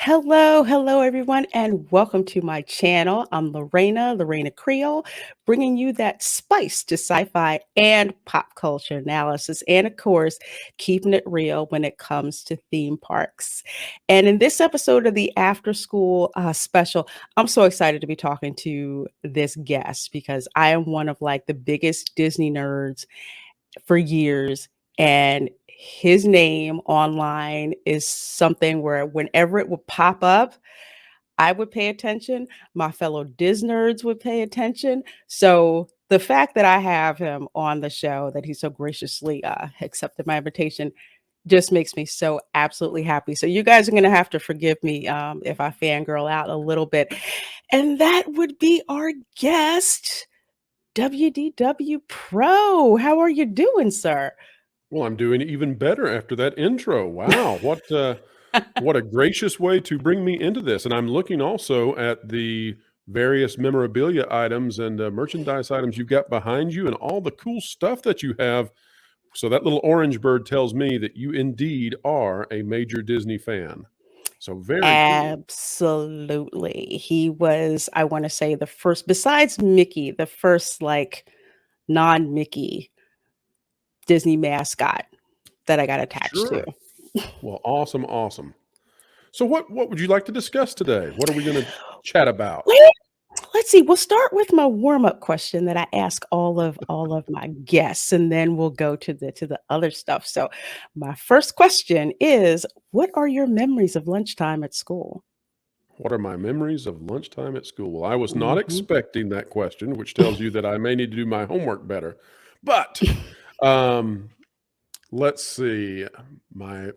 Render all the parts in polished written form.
Hello everyone, and welcome to my channel. I'm Reina Creole, bringing you that spice to sci-fi and pop culture analysis, and of course, keeping it real when it comes to theme parks. And in this episode of the After School special, I'm so excited to be talking to this guest because I am one of like the biggest Disney nerds for years, and his name online is something where whenever it would pop up, I would pay attention. My fellow Dis nerds would pay attention. So the fact that I have him on the show, that he so graciously accepted my invitation, just makes me so absolutely happy. So you guys are going to have to forgive me if I fangirl out a little bit. And that would be our guest, WDW Pro. How are you doing, sir? Well, I'm doing even better after that intro. Wow, what a gracious way to bring me into this. And I'm looking also at the various memorabilia items and merchandise items you've got behind you and all the cool stuff that you have. So that little orange bird tells me that you indeed are a major Disney fan. So very cool. Absolutely. He was, I want to say, the first, besides Mickey, the first like non-Mickey Disney mascot that I got attached to. Sure. Well, awesome, awesome. So what would you like to discuss today? What are we going to chat about? Well, let's see. We'll start with my warm-up question that I ask all of my guests, and then we'll go to the other stuff. So, my first question is, what are your memories of lunchtime at school? What are my memories of lunchtime at school? Well, I was not Mhm. expecting that question, which tells you that I may need to do my homework better. But um, let's see. My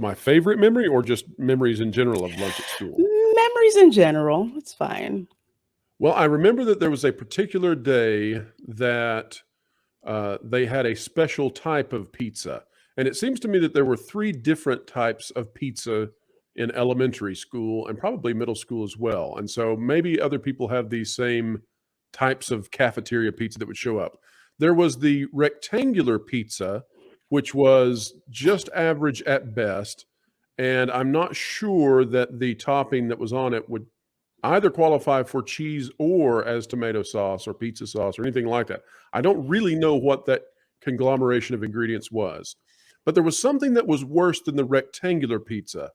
my favorite memory or just memories in general of lunch at school? Memories in general, it's fine. Well, I remember that there was a particular day that they had a special type of pizza. And it seems to me that there were three different types of pizza in elementary school and probably middle school as well. And so maybe other people have these same types of cafeteria pizza that would show up. There was the rectangular pizza, which was just average at best. And I'm not sure that the topping that was on it would either qualify for cheese or as tomato sauce or pizza sauce or anything like that. I don't really know what that conglomeration of ingredients was. But there was something that was worse than the rectangular pizza,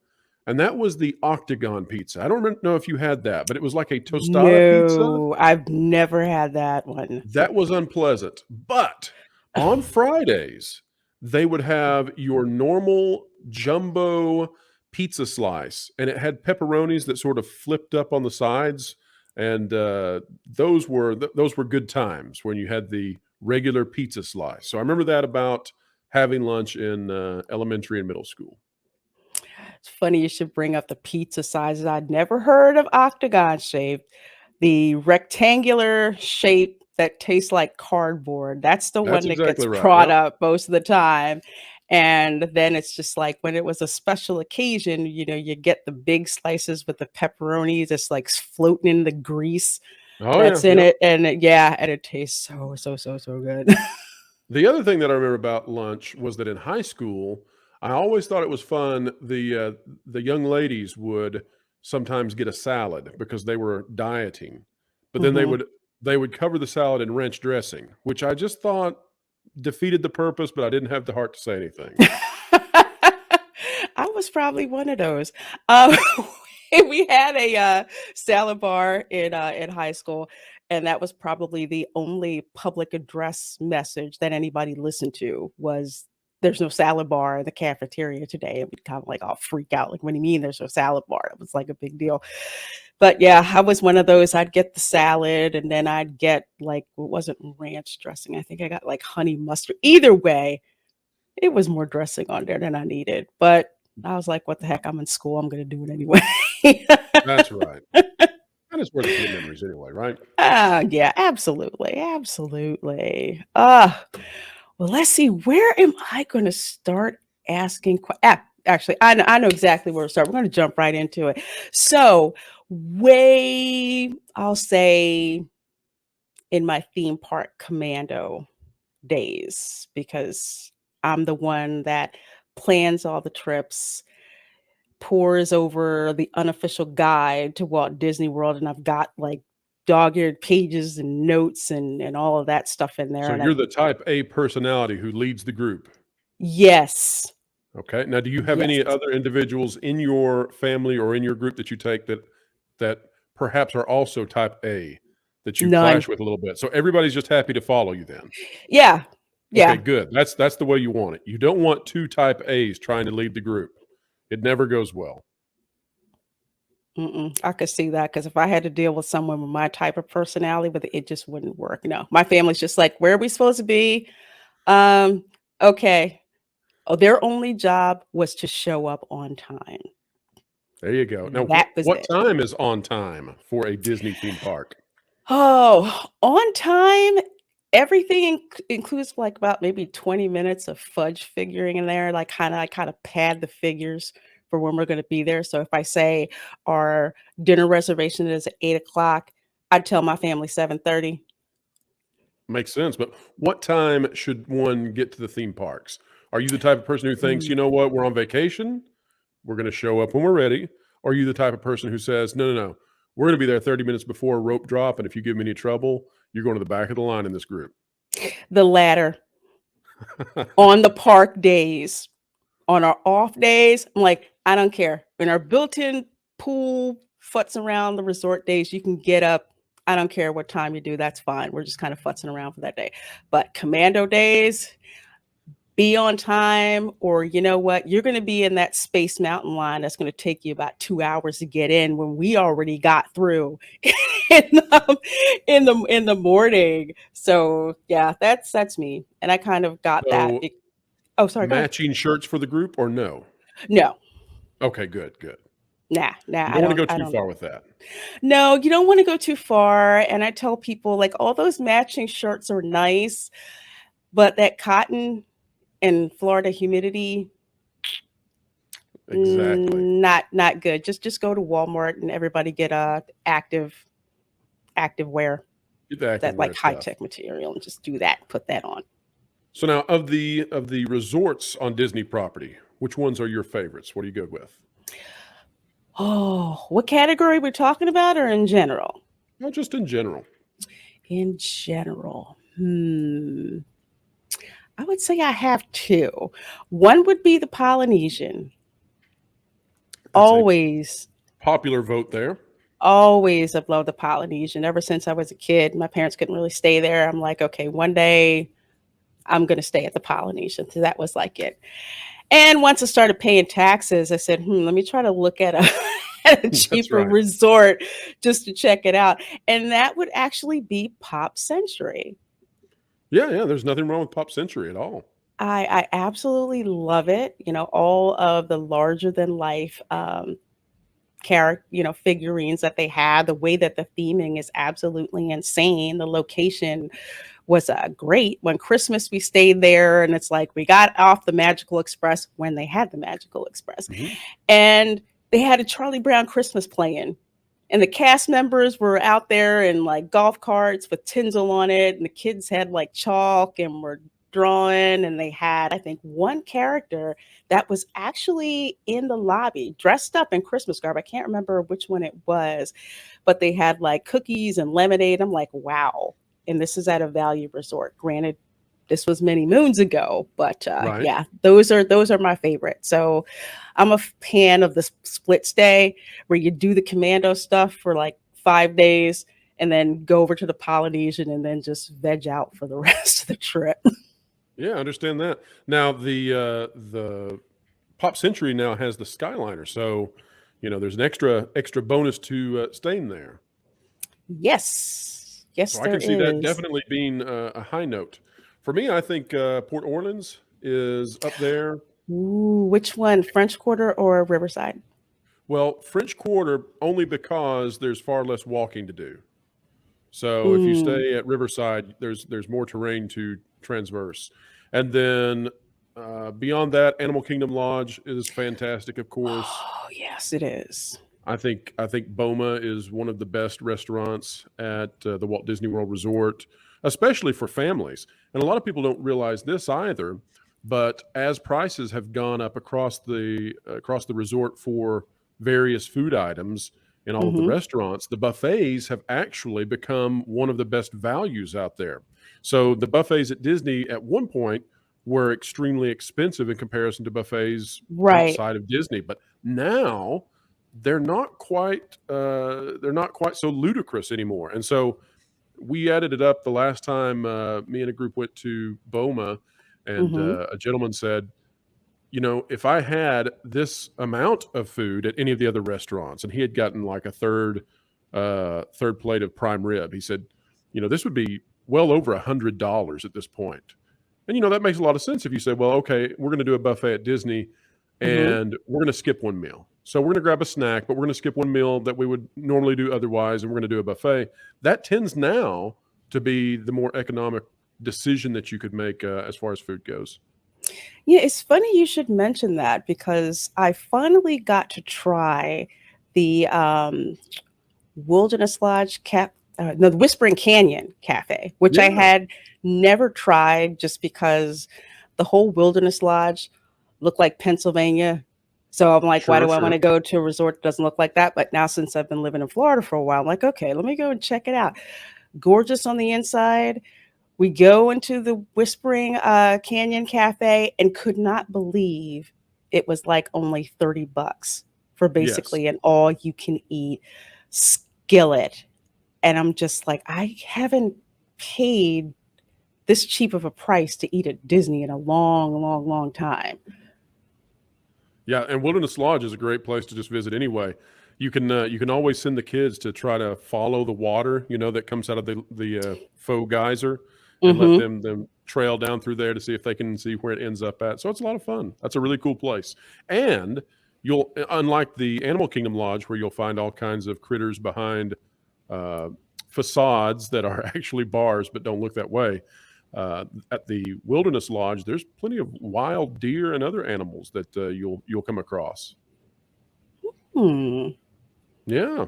and that was the octagon pizza. I don't know if you had that, but it was like a tostada pizza. No, I've never had that one. That was unpleasant. But on Fridays, they would have your normal jumbo pizza slice, and it had pepperonis that sort of flipped up on the sides, and those were good times when you had the regular pizza slice. So I remember that about having lunch in elementary and middle school. It's funny you should bring up the pizza sizes. I'd never heard of octagon shaped. The rectangular shape that tastes like cardboard, that's the That's one that gets exactly right. brought Yep. up most of the time. And then it's just like when it was a special occasion, you get the big slices with the pepperonis. It's like floating in the grease Oh yeah. that's in Yep. it. And yeah, and it tastes so good. The other thing that I remember about lunch was that in high school, I always thought it was fun. The young ladies would sometimes get a salad because they were dieting, but then Mhm. they would cover the salad in ranch dressing, which I just thought defeated the purpose, but I didn't have the heart to say anything. I was probably one of those. Um, we had a salad bar in high school, and that was probably the only public address message that anybody listened to was there's no salad bar in the cafeteria today. And we'd kind of like all freak out, like, what do you mean there's no salad bar? It was like a big deal. But yeah, I was one of those. I'd get the salad and then I'd get like, it wasn't ranch dressing. I think I got like honey mustard. Either way, it was more dressing on there than I needed, but I was like, "What the heck? I'm in school. I'm gonna do it anyway." That's right. That is where the good memories anyway, right? Yeah, absolutely, absolutely. Well, let's see. Where am I gonna start asking actually, I know exactly where to start. We're gonna jump right into it. So, I'll say in my theme park commando days, because I'm the one that plans all the trips, pores over the unofficial guide to Walt Disney World, and I've got like dog-eared pages and notes and all of that stuff in there. So And you're the type A personality who leads the group. yes, Okay. Now, do you have yes, any other individuals in your family or in your group that you take that perhaps are also type A that you none. clash with a little bit? So everybody's just happy to follow you then. Yeah, Okay, yeah. good. That's the way you want it. You don't want two type A's trying to lead the group. It never goes well. I could see that because if I had to deal with someone with my type of personality, but it just wouldn't work. No, my family's just like, where are we supposed to be? Um, okay. Oh, their only job was to show up on time. There you go. Now, That was what it. time is on time for a Disney theme park? Oh, on time, everything includes like about maybe 20 minutes of fudge figuring in there. Like I kind of pad the figures for when we're going to be there. So if I say our dinner reservation is at 8 o'clock, I'd tell my family 7:30. Makes sense. But what time should one get to the theme parks? Are you the type of person who thinks, you know what, we're on vacation, we're going to show up when we're ready? Or are you the type of person who says, no, no, no, we're going to be there 30 minutes before a rope drop, and if you give me any trouble, you're going to the back of the line in this group? The latter. On the park days. On our off days, I'm like, I don't care. In our built-in pool, futz around the resort days, you can get up. I don't care what time you do. That's fine. We're just kind of futzing around for that day. But commando days, be on time, or you know what? You're going to be in that Space Mountain line that's going to take you about 2 hours to get in when we already got through in, in the morning. So yeah, that's me. And I kind of got that. So Oh, sorry, go ahead. matching shirts for the group or no? No, Okay, good, good. nah, You don't want to go I too don't. far with that. No, you don't want to go too far. And I tell people like all those matching shirts are nice, but that cotton and Florida humidity, Exactly. not good. Just go to Walmart and everybody get a active wear, Get the active that like wear high stuff. tech material, and just do that. Put that on. So now of the resorts on Disney property, which ones are your favorites? What are you good with? Oh, what category we're talking about, or in general? Well, just in general. In general, I would say I have two. One would be the Polynesian. That's a Always, popular vote there. always have loved the Polynesian. Ever since I was a kid, my parents couldn't really stay there. I'm like, okay, one day I'm going to stay at the Polynesian. So that was like it. And once I started paying taxes, I said, let me try to look at a, at a That's cheaper right. resort just to check it out. And that would actually be Pop Century. Yeah, yeah. There's nothing wrong with Pop Century at all. I absolutely love it. You know, all of the larger than life character, figurines that they had, the way that the theming is absolutely insane. The location was great. When Christmas, we stayed there, and it's like we got off the Magical Express when they had the Magical Express, Hmm. and they had a Charlie Brown Christmas playing. And the cast members were out there in like golf carts with tinsel on it, and the kids had like chalk and were drawing. And they had, I think, one character that was actually in the lobby dressed up in Christmas garb. I can't remember which one it was, but they had like cookies and lemonade. I'm like, wow. And this is at a value resort. Granted, this was many moons ago, but Right. yeah, those are my favorite. So I'm a fan of the split stay where you do the commando stuff for like 5 days and then go over to the Polynesian and then just veg out for the rest of the trip. Yeah, I understand that. Now the Pop Century now has the Skyliner, so there's an extra bonus to staying there. Yes, yes, So I there can see that is. definitely being a high note. For me, I think Port Orleans is up there. Ooh, which one, French Quarter or Riverside? Well, French Quarter only because there's far less walking to do. So if you Mm. stay at Riverside, there's more terrain to transverse, and then beyond that, Animal Kingdom Lodge is fantastic. Of course, Oh, yes, it is. I think Boma is one of the best restaurants at the Walt Disney World Resort, especially for families. And a lot of people don't realize this either. But as prices have gone up across the resort for various food items in all of the Mhm. restaurants, the buffets have actually become one of the best values out there. So the buffets at Disney at one point were extremely expensive in comparison to buffets Right. outside of Disney, but now they're not quite so ludicrous anymore. And so we added it up the last time me and a group went to Boma, and Mhm. a gentleman said, you know, if I had this amount of food at any of the other restaurants, and he had gotten like a third plate of prime rib, he said, you know, this would be well over $100 at this point. And you know that makes a lot of sense if you say, well, okay, we're going to do a buffet at Disney, Mhm. and we're going to skip one meal. So we're going to grab a snack, but we're going to skip one meal that we would normally do otherwise, and we're going to do a buffet. That tends now to be the more economic decision that you could make as far as food goes. Yeah, it's funny you should mention that because I finally got to try the Wilderness Lodge no, the Whispering Canyon Cafe, which I Yeah, had never tried just because the whole Wilderness Lodge looked like Pennsylvania. So I'm like, why sure, do I want sure. to go to a resort that doesn't look like that? But now since I've been living in Florida for a while, I'm like, okay, let me go and check it out. Gorgeous on the inside. We go into the Whispering Canyon Cafe and could not believe it was like only $30 for Yes. basically an all you can eat skillet. And I'm just like, I haven't paid this cheap of a price to eat at Disney in a long, long, long time. Yeah, and Wilderness Lodge is a great place to just visit anyway. You can always send the kids to try to follow the water, you know, that comes out of the faux geyser, and let Mm-hmm. them trail down through there to see if they can see where it ends up at. So it's a lot of fun. That's a really cool place. And you'll unlike the Animal Kingdom Lodge where you'll find all kinds of critters behind uh, facades that are actually bars but don't look that way. At the Wilderness Lodge, there's plenty of wild deer and other animals that you'll come across. Hmm. Yeah.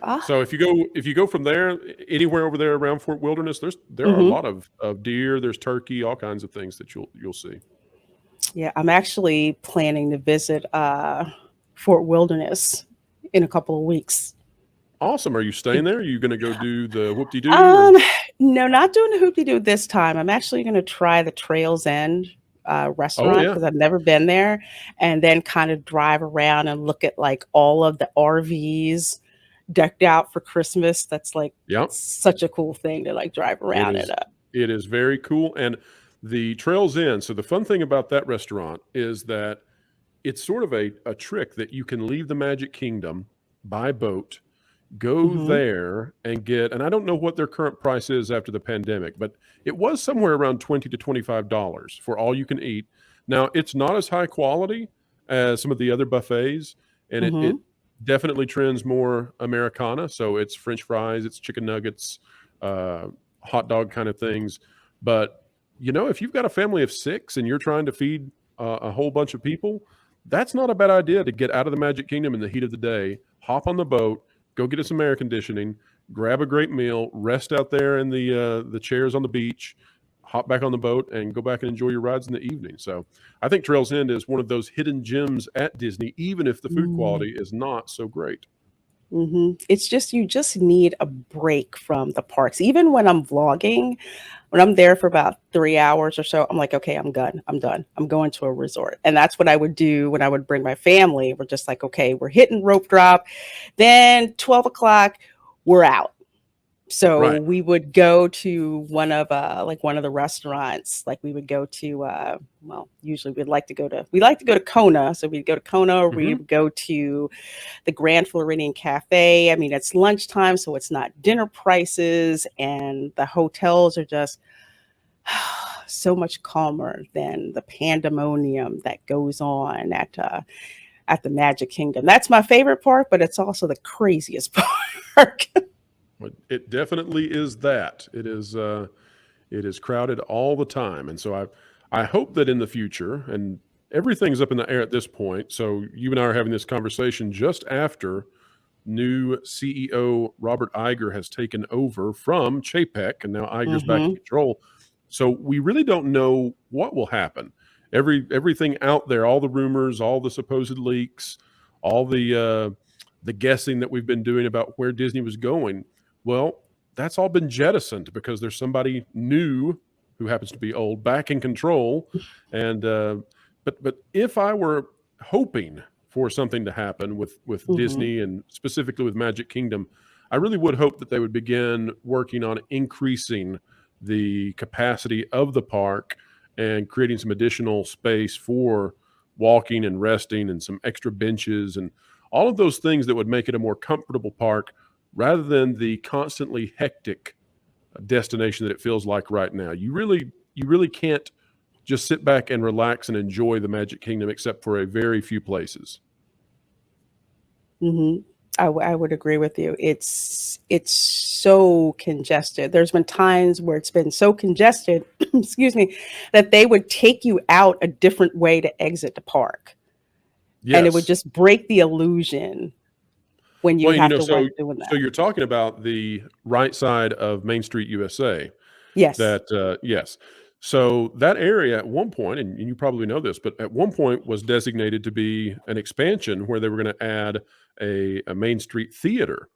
Ah, So if you go from there anywhere over there around Fort Wilderness, there are a mm-hmm. lot of deer. There's turkey, all kinds of things that you'll see. Yeah, I'm actually planning to visit Fort Wilderness in a couple of weeks. Awesome. Are you staying there? Are you going to go do the whoop de doo or? Um, no, not doing the hoopty doo this time. I'm actually going to try the Trails End Oh restaurant yeah, because I've never been there, and then kind of drive around and look at like all of the RVs decked out for Christmas. That's like yep. such a cool thing to like drive It around is it up. it is very cool. And the Trails Inn. So the fun thing about that restaurant is that it's sort of a trick that you can leave the Magic Kingdom by boat, go Hmm. there and get, and I don't know what their current price is after the pandemic, but it was somewhere around $20 to $25 for all you can eat. Now it's not as high quality as some of the other buffets, and it Hmm. definitely trends more Americana. So it's French fries, it's chicken nuggets, uh, hot dog kind of things. But you know, if you've got a family of six and you're trying to feed a whole bunch of people, that's not a bad idea to get out of the Magic Kingdom in the heat of the day, hop on the boat, go get us some air conditioning, grab a great meal, rest out there in the chairs on the beach, hop back on the boat, and go back and enjoy your rides in the evening. So I think Trails End is one of those hidden gems at Disney, even if the food Mm. quality is not so great. It's just you just need a break from the parks. Even when I'm vlogging, when I'm there for about 3 hours or so, I'm like, okay, I'm done. I'm done. I'm going to a resort. And that's what I would do when I would bring my family. We're just like, okay, we're hitting rope drop. Then 12 o'clock, we're out. So Right. we would go to one of the restaurants. Like we would go to well, usually we like to go to Kona. So we'd go to Kona, or we Hmm. would go to the Grand Floridian Cafe. I mean, it's lunchtime, so it's not dinner prices, and the hotels are just so much calmer than the pandemonium that goes on at the Magic Kingdom. That's my favorite park, but it's also the craziest park. But it definitely is that. It is crowded all the time, and so I hope that in the future, and everything's up in the air at this point. So you and I are having this conversation just after new CEO Robert Iger has taken over from Chapek, and now Iger's back in Hmm. control. So we really don't know what will happen. everything out there, all the rumors, all the supposed leaks, all the guessing that we've been doing about where Disney was going. Well, that's all been jettisoned because there's somebody new who happens to be old back in control. And but if I were hoping for something to happen with Disney and specifically with Magic Kingdom, I really would hope that they would begin working on increasing the capacity of the park and creating some additional space for walking and resting and some extra benches and all of those things that would make it a more comfortable park rather than the constantly hectic destination that it feels like right now. You really can't just sit back and relax and enjoy the Magic Kingdom except for a very few places. I would agree with you. It's so congested. There's been times where it's been so congested, excuse me, that they would take you out a different way to exit the park. And it would Yes. just break the illusion when you Well, have to like doing so that. you're talking about the right side of Main Street USA. Yes. That yes. So that area at one point, and you probably know this, but at one point was designated to be an expansion where they were going to add a Main Street theater.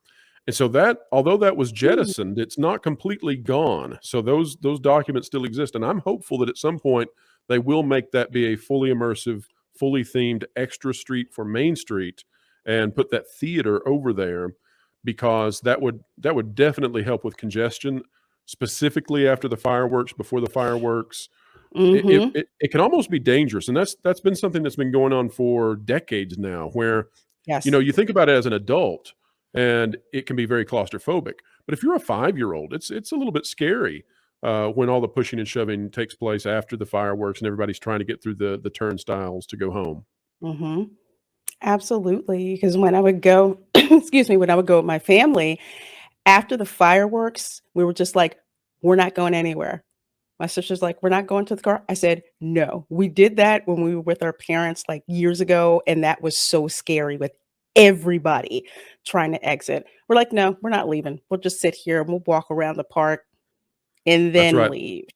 And so that, although that was Mm, jettisoned, it's not completely gone. So those documents still exist, and I'm hopeful that at some point they will make that be a fully immersive, fully themed extra street for Main Street, and put that theater over there, because that would definitely help with congestion, specifically after the fireworks, before the fireworks. It, it, mhm. it, it can almost be dangerous, and that's been something that's been going on for decades now. Where Yes. you think about it as an adult, and it can be very claustrophobic. But if you're a 5-year-old, it's a little bit scary when all the pushing and shoving takes place after the fireworks, and everybody's trying to get through the turnstiles to go home. Mhm. Absolutely. Because when I would go, excuse me, when I would go with my family after the fireworks, we were just like, we're not going anywhere. My sister's like, "We're not going to the car." I said, "No." We did that when we were with our parents like years ago, and that was so scary with everybody trying to exit. We're like, "No, we're not leaving. We'll just sit here and we'll walk around the park and That's then right. leave."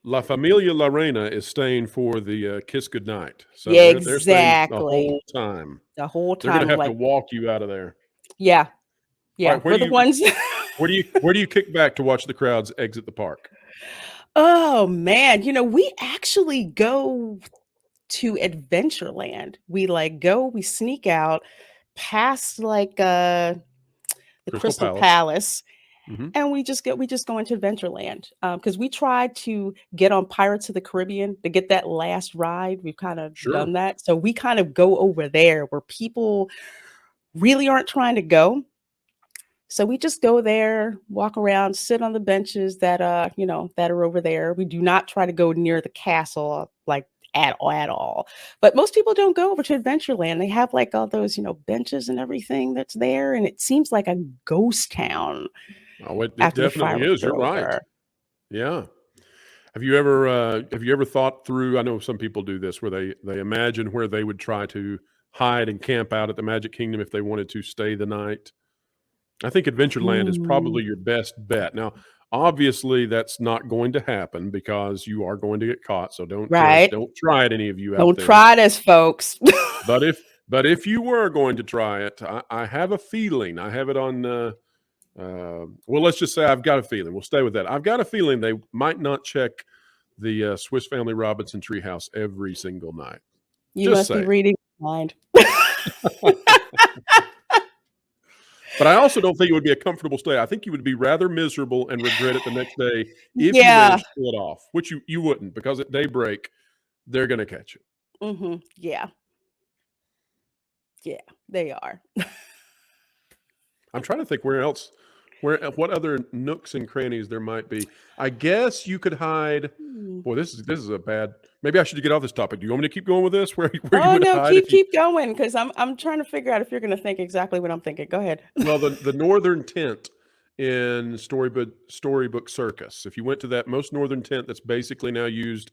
La Familia La Reina is staying for the kiss goodnight, so Yeah, they're staying the exactly. whole time. The whole They're going time to I'm have to like, walk you out of there. "Yeah, All yeah, right, we're the ones." where do you kick back to watch the crowds exit the park? Oh, man, we actually go to Adventureland. We, like, we sneak out past, like, the Crystal Crystal Palace. Palace, Hmm. and we just go into Adventureland, because we tried to get on Pirates of the Caribbean to get that last ride. We've kinda Sure. done that, so we kind of go over there where people really aren't trying to go. So we just go there, walk around, sit on the benches that are over there. We do not try to go near the castle, like, at all. But most people don't go over to Adventureland. They have, like, all those, benches and everything that's there, and it seems like a ghost town Oh, it after the definitely fireworks is. You're are right. over. Yeah. Have you ever thought through? I know some people do this, where they imagine where they would try to hide and camp out at the Magic Kingdom if they wanted to stay the night. I think Adventureland is Mm, probably your best bet. Now, obviously, that's not going to happen because you are going to get caught. So right. don't try it, any of you out Don't there. try this, folks. But if you were going to try it, I have a feeling. I have it on. Well, let's just say I've got a feeling. We'll stay with that. I've got a feeling they might not check the Swiss Family Robinson treehouse every single night. You Just must be saying. reading my mind. But I also don't think it would be a comfortable stay. I think you would be rather miserable and regret it the next day if you Yeah. managed to pull it off, which you wouldn't, because at daybreak they're going to catch you. Yeah. Yeah, they are. I'm trying to think what other nooks and crannies there might be. I guess you could hide. Hmm. Boy, this is a bad. Maybe I should get off this topic. Do you want me to keep going with this? Where you Oh, would no, hide keep if you? keep going, because I 'cause I'm trying to figure out if you're gonna think exactly what I'm thinking. Go ahead. Well, the northern tent in Storybook Circus. If you went to that most northern tent that's basically now used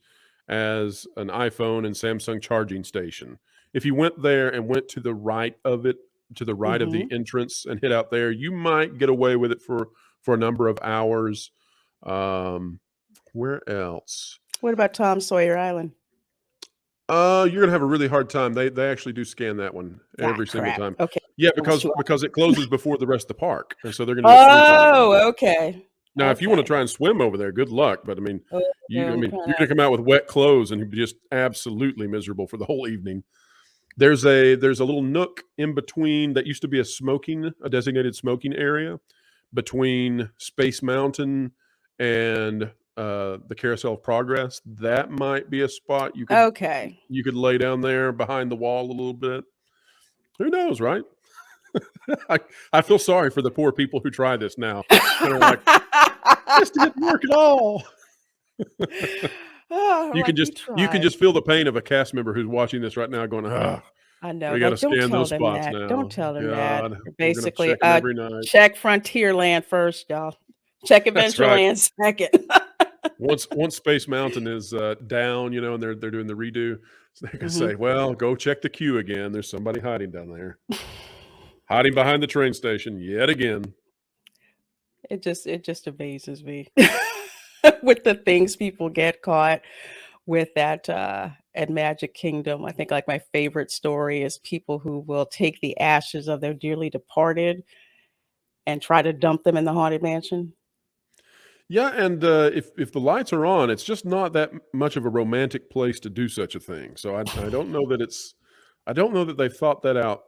as an iPhone and Samsung charging station. If you went there and went to the right of it, to the right of the Mhm. entrance and hit out there, you might get away with it for a number of hours. Where else? What about Tom Sawyer Island? You're gonna have a really hard time. They actually do scan that one Ah, every single crap. time. Okay. Yeah, I was because it closes before the rest of the park, and so they're gonna do a sleep on that one. Oh, okay. Now, if you want to Okay. try and swim over there, good luck. But I mean, Oh, I I'm mean, kind you're gonna come out with wet clothes and be just absolutely miserable for the whole evening. There's a little nook in between that used to be a designated smoking area between Space Mountain and the Carousel of Progress. That might be a spot of okay. you could lay down there behind the wall a little bit. Who knows, right? I, I feel sorry for the poor people who try this now and are like, this didn't work at all. Oh, like you You can tried. just feel the pain of a cast member who's watching this right now, going, "Ah, I know. we got to Like, don't scan tell those them spots that. Don't now. tell them that. God, You're we're gonna basically, check them every night." check Frontierland first, y'all. Check That's right. Adventureland second. Once Space Mountain is down, and they're doing the redo, so they're gonna Mhm. say, "Well, go check the queue again. There's somebody hiding down there, hiding behind the train station yet again." It just amazes me with the things people get caught with that at Magic Kingdom. I think like my favorite story is people who will take the ashes of their dearly departed and try to dump them in the haunted mansion. Yeah, and if the lights are on, it's just not that much of a romantic place to do such a thing. So I don't know that I don't know that they've thought that out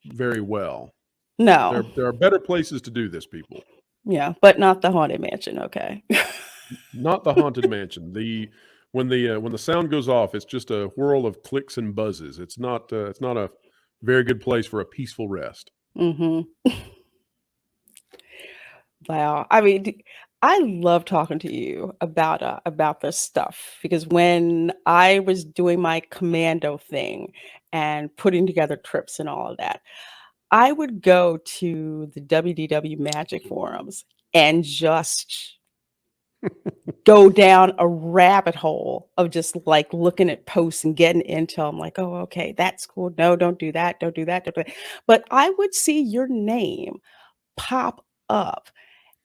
very well. No. There are better places to do this, people. Yeah, but not the haunted mansion, okay. Not the haunted mansion. When the sound goes off, it's just a whirl of clicks and buzzes. It's not a very good place for a peaceful rest. Mhm. Wow. I mean, I love talking to you about this stuff because when I was doing my commando thing and putting together trips and all of that, I would go to the WDW Magic forums and just go down a rabbit hole of just like looking at posts and getting intel. I'm like, oh, okay, that's cool. No, don't do that. Don't do that. Don't do that. But I would see your name pop up.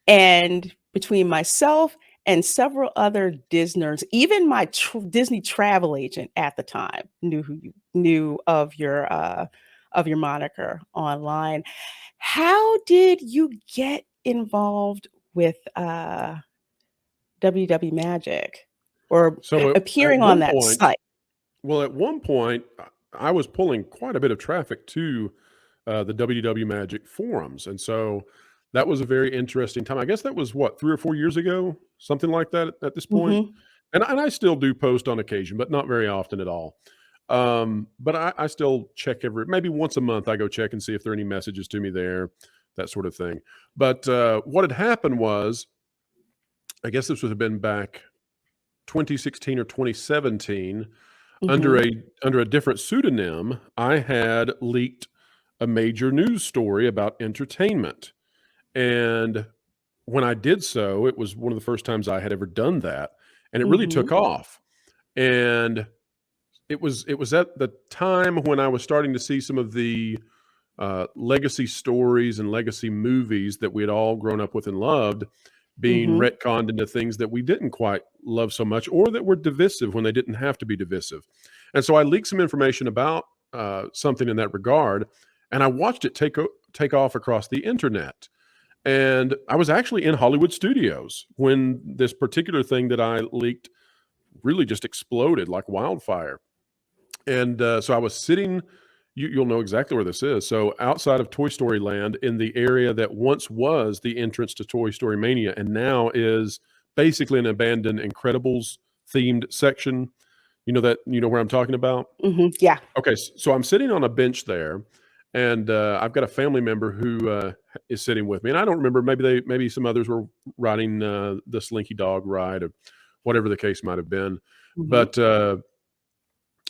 And between myself and several other Disneyers, even my Disney travel agent at the time knew who you knew of your moniker online. How did you get involved with WW Magic or So at appearing on one that point, site? at one point, I was pulling quite a bit of traffic to the WDW Magic forums, and so that was a very interesting time. I guess that was what 3 or 4 years ago, something like that at this point. Hmm. And I still do post on occasion, but not very often at all. But I still check maybe once a month. I go check and see if there are any messages to me there, that sort of thing. But what had happened was, I guess this would have been back 2016 or 2017 Hmm. under a different pseudonym. I had leaked a major news story about entertainment, and when I did so, it was one of the first times I had ever done that, and it really Hmm. took off. And it was at the time when I was starting to see some of the legacy stories and legacy movies that we had all grown up with and loved being Hmm. retconned into things that we didn't quite love so much, or that were divisive when they didn't have to be divisive. And so I leaked some information about something in that regard, and I watched it take off across the internet. And I was actually in Hollywood studios when this particular thing that I leaked really just exploded like wildfire. And so I was sitting, you'll know exactly where this is. So outside of Toy Story Land, in the area that once was the entrance to Toy Story Mania and now is basically an abandoned Incredibles themed section. You know where I'm talking about? Hmm. Yeah. Okay, so I'm sitting on a bench there, and I've got a family member who is sitting with me, and I don't remember. Maybe some others were riding the Slinky Dog ride, or whatever the case might have been. Hmm. But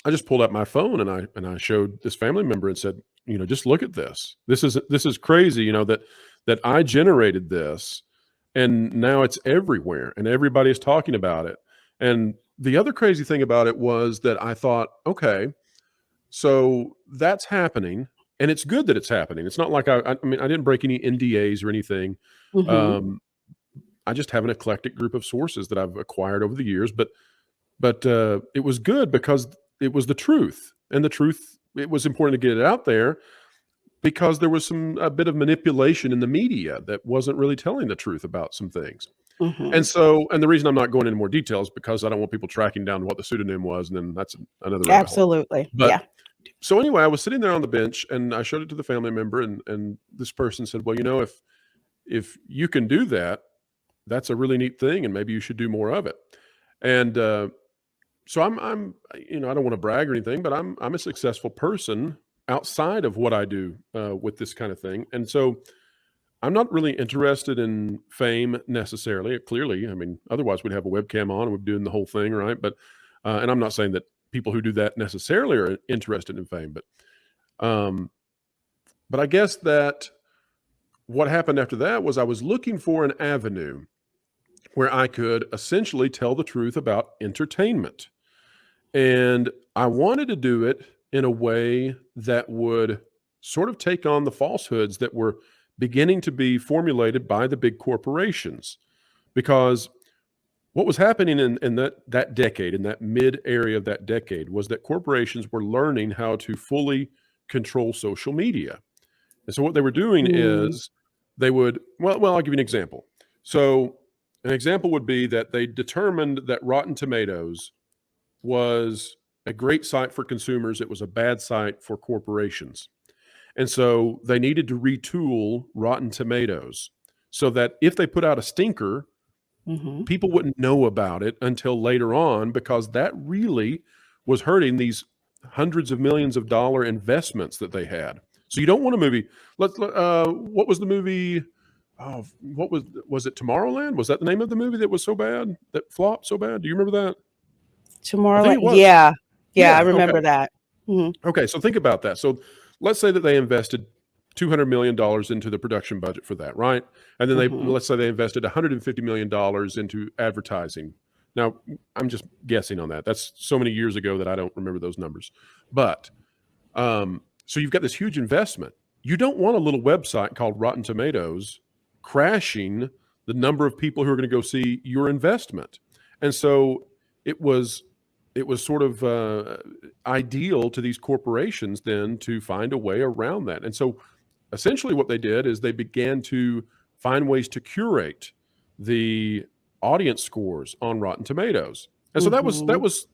I just pulled out my phone and I showed this family member and said, just look at this. This is crazy. That I generated this, and now it's everywhere, and everybody is talking about it. And the other crazy thing about it was that I thought, okay, so that's happening, and it's good that it's happening. It's not like I mean, I didn't break any NDAs or anything. Hmm. Um, I just have an eclectic group of sources that I've acquired over the years, but it was good because it was the truth, and the truth, it was important to get it out there because there was a bit of manipulation in the media that wasn't really telling the truth about some things. And Mhm. so, and the reason I'm not going into more details because I don't want people tracking down what the pseudonym was, and then that's another rabbit hole. Absolutely. But Yeah. so anyway, I was sitting there on the bench and I showed it to the family member, and this person said, "Well, if you can do that, that's a really neat thing, and maybe you should do more of it." And so I don't want to brag or anything, but I'm a successful person outside of what I do with this kind of thing, and so I'm not really interested in fame necessarily. Clearly, I mean, otherwise we'd have a webcam on and we'd be doing the whole thing, right? But and I'm not saying that people who do that necessarily are interested in fame, um, but I guess that what happened after that was I was looking for an avenue where I could essentially tell the truth about entertainment. And I wanted to do it in a way that would sort of take on the falsehoods that were beginning to be formulated by the big corporations. Because what was happening in that decade, in that mid area of that decade, was that corporations were learning how to fully control social media. And so what they were doing Mm. is they would, I'll give you an example. So an example would be that they determined that Rotten Tomatoes was a great site for consumers. It was a bad site for corporations. And so they needed to retool Rotten Tomatoes so that if they put out a stinker, Mhm. people wouldn't know about it until later on because that really was hurting these hundreds of millions of dollar investments that they had. So you don't want a movie. What was the movie? Oh, was it Tomorrowland? Was that the name of the movie that was so bad, that flopped so bad? Do you remember that? I think Tomorrowland. it was. Yeah. Yeah, I Yeah. Okay. remember that. Mhm. Okay, so think about that. So let's say that they invested $200 million into the production budget for that, right? And then Mhm. let's say they invested $150 million into advertising. Now, I'm just guessing on that. That's so many years ago that I don't remember those numbers. But so you've got this huge investment. You don't want a little website called Rotten Tomatoes crashing the number of people who are going to go see your investment. And so it was sort of ideal to these corporations then to find a way around that. And so essentially what they did is they began to find ways to curate the audience scores on Rotten Tomatoes. And so that Mhm. was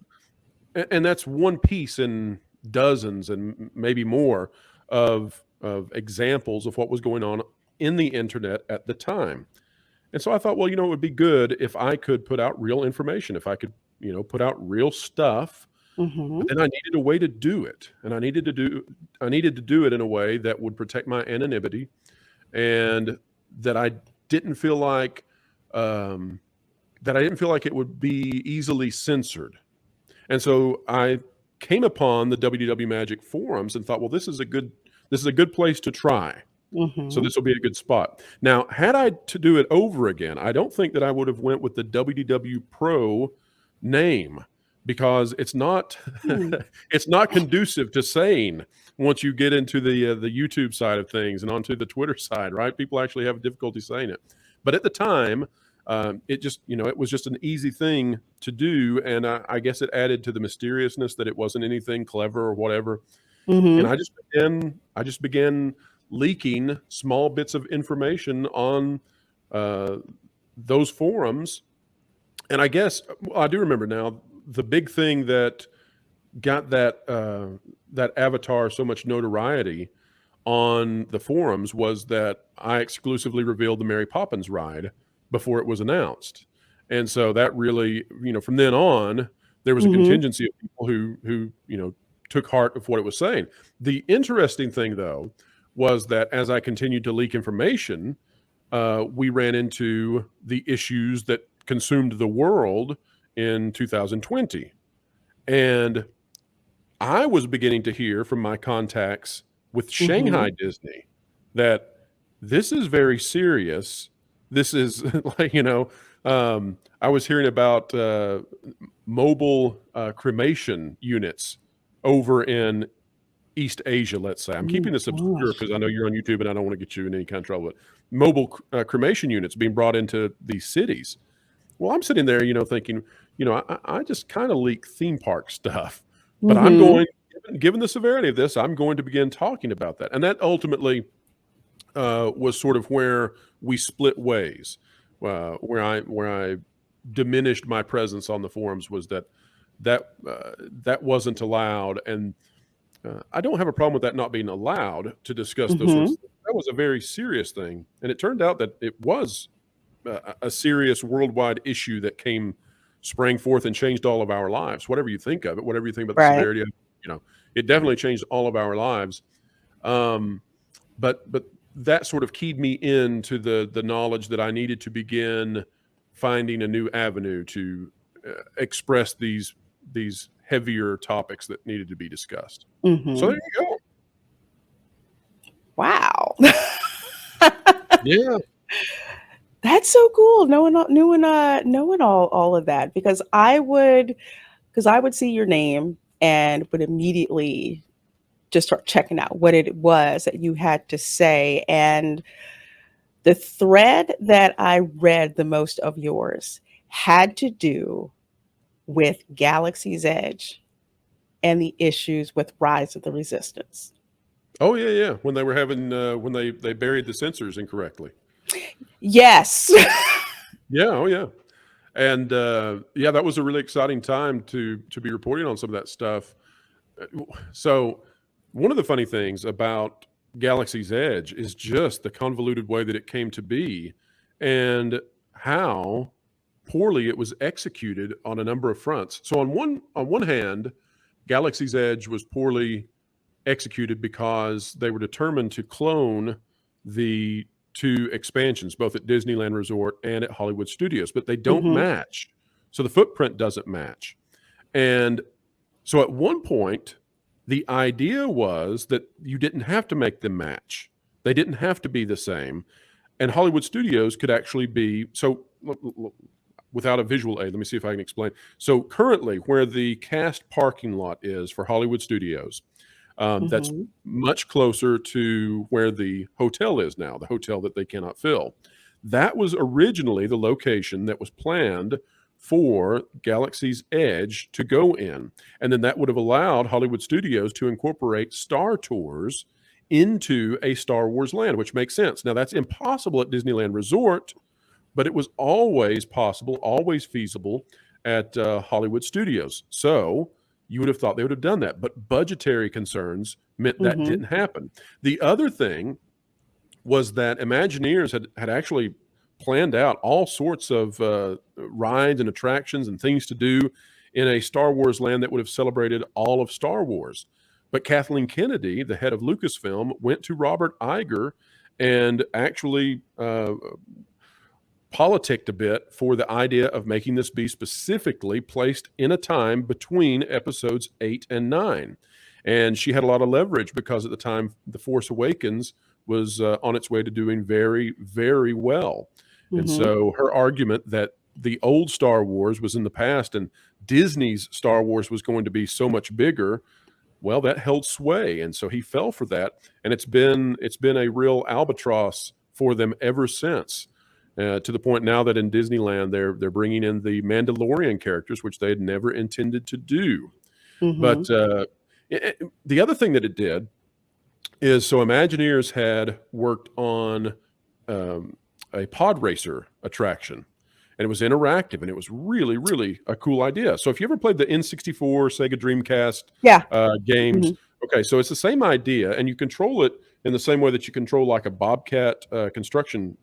and that's one piece in dozens and maybe more of examples of what was going on in the internet at the time. And so I thought, well, it would be good if I could put out real information, if I could, put out real stuff, but Mhm. then I needed a way to do it. And I needed to do it in a way that would protect my anonymity and that didn't feel like um I didn't feel like it would be easily censored. And so I came upon the WDW Magic forums and thought, well, this is a good place to try. So Mhm. this will be a good spot. Now, had I to do it over again, I don't think that I would have went with the WDW Pro name because it's not Hmm. it's not conducive to sane once you get into the YouTube side of things and onto the Twitter side, right? People actually have difficulty saying it. But at the time, it just it was just an easy thing to do, and I guess it added to the mysteriousness that it wasn't anything clever or whatever. And Mhm. I just began leaking small bits of information on uh, those forums. And I guess I do remember now the big thing that got that avatar so much notoriety on the forums was that I exclusively revealed the Mary Poppins ride before it was announced. And so that really, from then on, there was a Mhm. contingency of people who, took heart of what it was saying. The interesting thing though was that as I continued to leak information, we ran into the issues that consumed the world in 2020. And I was beginning to hear from my contacts with Mhm. Shanghai Disney that this is very serious. This is like, I was hearing about mobile cremation units over in East Asia, let's say. I'm Oh my keeping this obscure gosh. because I know you're on YouTube and I don't want to get you in any kind of trouble. But mobile cremation units being brought into these cities. Well, I'm sitting there, thinking, I just kind of leak theme park stuff. But I'm Mm-hmm. going, given the severity of this, I'm going to begin talking about that. And that ultimately was sort of where we split ways, where I diminished my presence on the forums was that wasn't allowed, and I don't have a problem with that not being allowed to discuss those sorts Mm-hmm. of things. That was a very serious thing, and it turned out that it was a serious worldwide issue that sprang forth and changed all of our lives. Whatever you think of it, whatever you think about the Right. severity of it, it definitely changed all of our lives. Um, but that sort of keyed me into the knowledge that I needed to begin finding a new avenue to express these heavier topics that needed to be discussed. So Mm-hmm. there you go. Wow. Yeah. That's so cool. Knowing all of that because I would see your name and would immediately just start checking out what it was that you had to say. And the thread that I read the most of yours had to do with Galaxy's Edge and the issues with Rise of the Resistance. Oh yeah, yeah. When they were having when they buried the sensors incorrectly. Yes. Yeah. Oh yeah. And yeah, that was a really exciting time to be reporting on some of that stuff. So one of the funny things about Galaxy's Edge is just the convoluted way that it came to be and how poorly it was executed on a number of fronts. So on one hand, Galaxy's Edge was poorly executed because they were determined to clone the two expansions, both at Disneyland Resort and at Hollywood Studios, but they don't Hmm. match. So the footprint doesn't match. And so at one point, the idea was that you didn't have to make them match. They didn't have to be the same. And Hollywood Studios could actually be so without a visual aid, let me see if I can explain. So currently, where the cast parking lot is for Hollywood Studios, that's Hmm. much closer to where the hotel is now, the hotel that they cannot fill. That was originally the location that was planned for Galaxy's Edge to go in. And then that would have allowed Hollywood Studios to incorporate Star Tours into a Star Wars land, which makes sense. Now, that's impossible at Disneyland Resort, but it was always possible, always feasible at Hollywood Studios. So you would have thought they would have done that, but budgetary concerns meant that Hmm. didn't happen. The other thing was that Imagineers had actually planned out all sorts of rides and attractions and things to do in a Star Wars land that would have celebrated all of Star Wars. But Kathleen Kennedy, the head of Lucasfilm, went to Robert Iger and actually politicked a bit for the idea of making this be specifically placed in a time between episodes 8 and 9. And she had a lot of leverage because at the time, The Force Awakens was on its way to doing very, very well. And Hmm. so her argument that the old Star Wars was in the past and Disney's Star Wars was going to be so much bigger, well, that held sway. And so he fell for that. And it's been a real albatross for them ever since. To the point now that in Disneyland they're bringing in the Mandalorian characters, which they had never intended to do. Hmm. But the other thing that it did is so Imagineers had worked on um, a pod racer attraction, and it was interactive, and it was really, really a cool idea. So if you ever played the N64 Sega Dreamcast Yeah. games, Hmm. okay, so it's the same idea, and you control it in the same way that you control like a Bobcat construction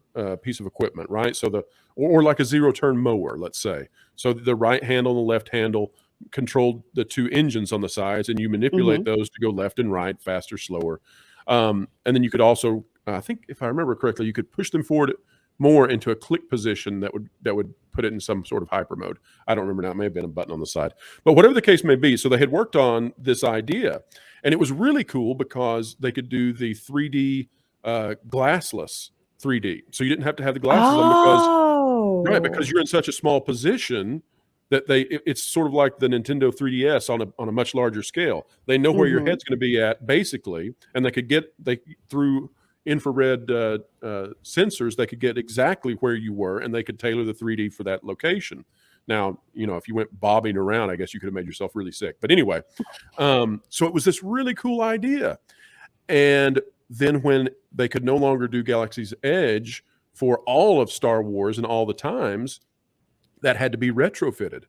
piece of equipment, right? So or like a zero turn mower, let's say. So the right handle and the left handle control the two engines on the sides, and you manipulate Hmm. those to go left and right, faster, slower. And then you could also, I think, if I remember correctly, you could push them forward more into a click position that would put it in some sort of hyper mode. I don't remember now. It may have been a button on the side, but whatever the case may be. So they had worked on this idea, and it was really cool because they could do the 3D glassless 3D. So you didn't have to have the glasses on because Oh. you're in such a small position that it's sort of like the Nintendo 3DS on a much larger scale. They know where your Hmm. head's going to be at basically, and they through infrared sensors they could get exactly where you were, and they could tailor the 3D for that location. Now, you know, if you went bobbing around, I guess you could have made yourself really sick. But anyway, so it was this really cool idea. And then when they could no longer do Galaxy's Edge for all of Star Wars and all the times, that had to be retrofitted.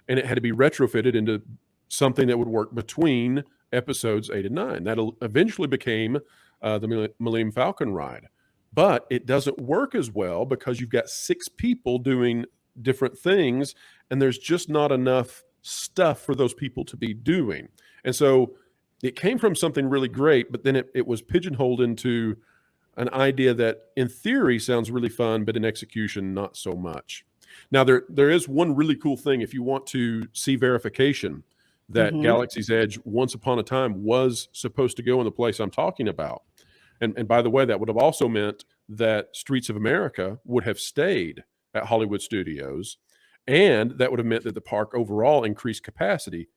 And it had to be retrofitted into something that would work between episodes 8 and 9. That eventually became the Millennium Falcon ride. But it doesn't work as well because you've got 6 people doing different things, and there's just not enough stuff for those people to be doing. And so it came from something really great, but then it was pigeonholed into an idea that in theory sounds really fun, but in execution, not so much. Now, there is one really cool thing. If you want to see verification that Mm-hmm. Galaxy's Edge once upon a time was supposed to go in the place I'm talking about. And by the way, that would have also meant that Streets of America would have stayed at Hollywood Studios, and that would have meant that the park overall increased capacity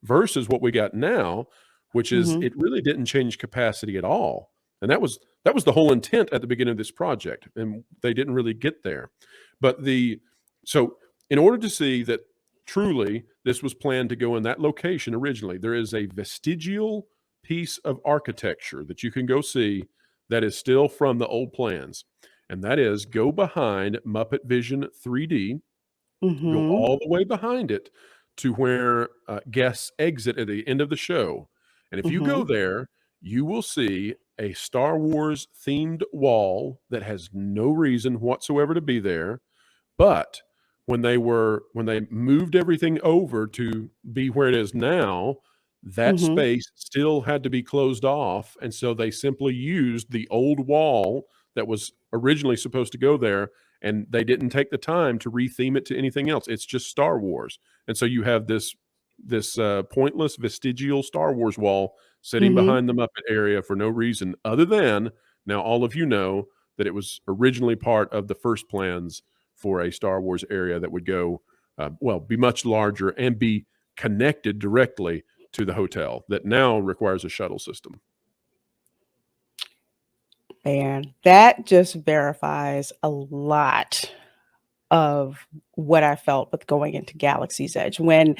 versus what we got now, which is Mm-hmm. it really didn't change capacity at all. And that was the whole intent at the beginning of this project, and they didn't really get there. But so in order to see that truly this was planned to go in that location originally, there is a vestigial piece of architecture that you can go see that is still from the old plans. And that is go behind Muppet Vision 3D, go Mm-hmm. all the way behind it to where guests exit at the end of the show. And if you Mm-hmm. go there, you will see a Star Wars themed wall that has no reason whatsoever to be there. But when they moved everything over to be where it is now, that Mm-hmm. space still had to be closed off. And so they simply used the old wall that was originally supposed to go there, and they didn't take the time to retheme it to anything else. It's just Star Wars. And so you have this pointless vestigial Star Wars wall sitting Mm-hmm. behind the Muppet area for no reason other than now all of you know that it was originally part of the first plans for a Star Wars area that would go, be much larger and be connected directly to the hotel that now requires a shuttle system. Man, that just verifies a lot of what I felt with going into Galaxy's Edge. When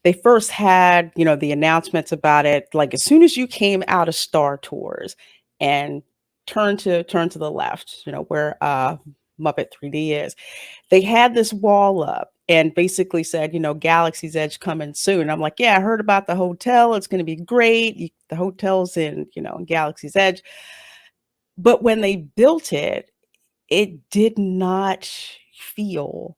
they first had, the announcements about it, like as soon as you came out of Star Tours and turn to the left, where Muppet 3D is, they had this wall up and basically said, Galaxy's Edge coming soon. I'm like, yeah, I heard about the hotel. It's going to be great. The hotel's in Galaxy's Edge. But when they built it, it did not feel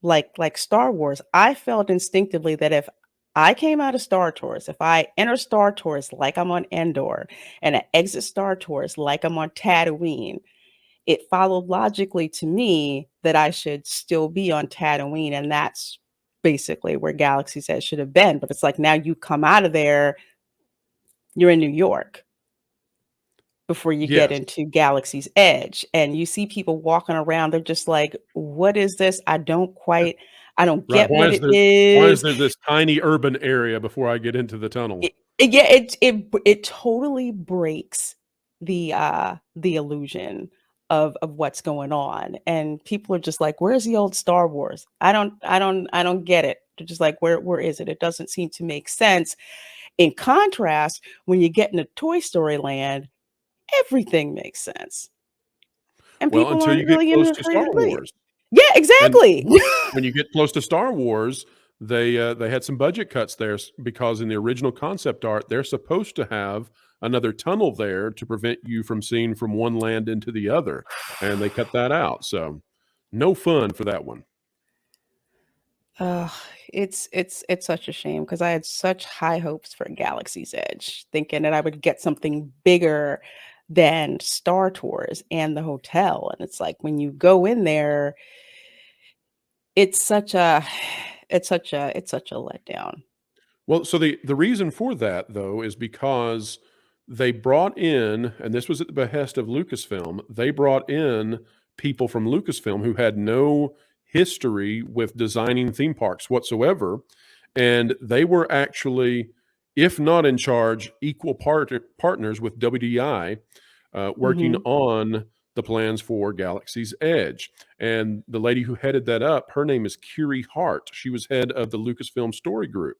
like Star Wars. I felt instinctively that if I came out of Star Tours, if I enter Star Tours like I'm on Endor and I exit Star Tours like I'm on Tatooine, it followed logically to me that I should still be on Tatooine, and that's basically where Galaxy's Edge should have been. But it's like now you come out of there, you're in New York before you get Yes. into Galaxy's Edge, and you see people walking around, they're just like, "What is this? I don't Right. get what it Why is is." there this tiny urban area before I get into the tunnel? Yeah, it totally breaks the illusion of what's going on, and people are just like, "Where's the old Star Wars? I don't get it." They're just like, "Where is it? It doesn't seem to make sense." In contrast, when you get into Toy Story Land, everything makes sense. And Well, people until aren't you get really even close to afraid Star to leave. Wars. Yeah, And exactly. when you get close to Star Wars, they had some budget cuts there because in the original concept art, they're supposed to have another tunnel there to prevent you from seeing from one land into the other, and they cut that out. So, no fun for that one. Ugh, it's such a shame because I had such high hopes for Galaxy's Edge, thinking that I would get something bigger than Star Tours and the hotel. And it's like when you go in there, it's such a it's such a letdown. Well, so the reason for that though is because they brought in, and this was at the behest of Lucasfilm, they brought in people from Lucasfilm who had no history with designing theme parks whatsoever, and they were actually, if not in charge, equal partners with WDI, working Mhm. on the plans for Galaxy's Edge. And the lady who headed that up, her name is Curie Hart. She was head of the Lucasfilm Story Group.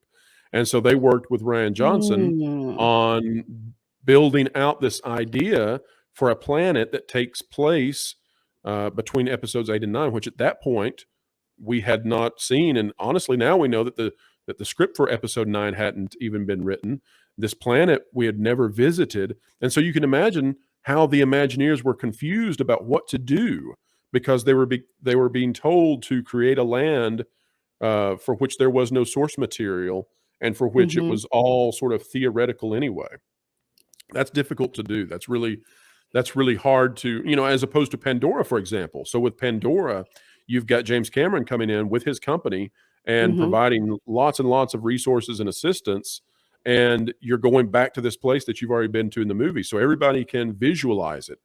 And so they worked with Ryan Johnson Mm. on building out this idea for a planet that takes place between episodes 8 and 9, which at that point we had not seen. And honestly, now we know that the script for episode 9 hadn't even been written. This planet we had never visited. And so you can imagine how the Imagineers were confused about what to do, because they were being told to create a land for which there was no source material and for which it Mhm. was all sort of theoretical anyway. That's difficult to do. That's really hard to, as opposed to Pandora, for example. So with Pandora, you've got James Cameron coming in with his company and Mhm. providing lots and lots of resources and assistance. And you're going back to this place that you've already been to in the movie, so everybody can visualize it.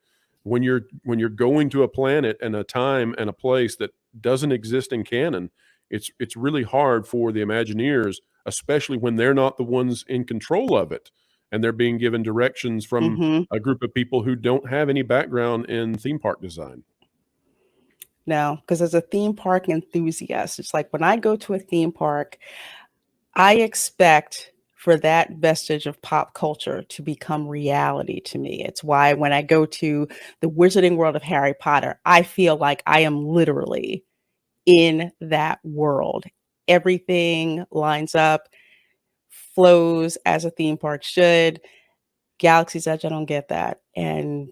When you're going to a planet and a time and a place that doesn't exist in canon, it's really hard for the Imagineers, especially when they're not the ones in control of it, and they're being given directions from Mhm. a group of people who don't have any background in theme park design. No, because as a theme park enthusiast, it's like when I go to a theme park, I expect for that vestige of pop culture to become reality to me. It's why when I go to the Wizarding World of Harry Potter, I feel like I am literally in that world. Everything lines up, flows as a theme park should. Galaxy's Edge, I don't get that. And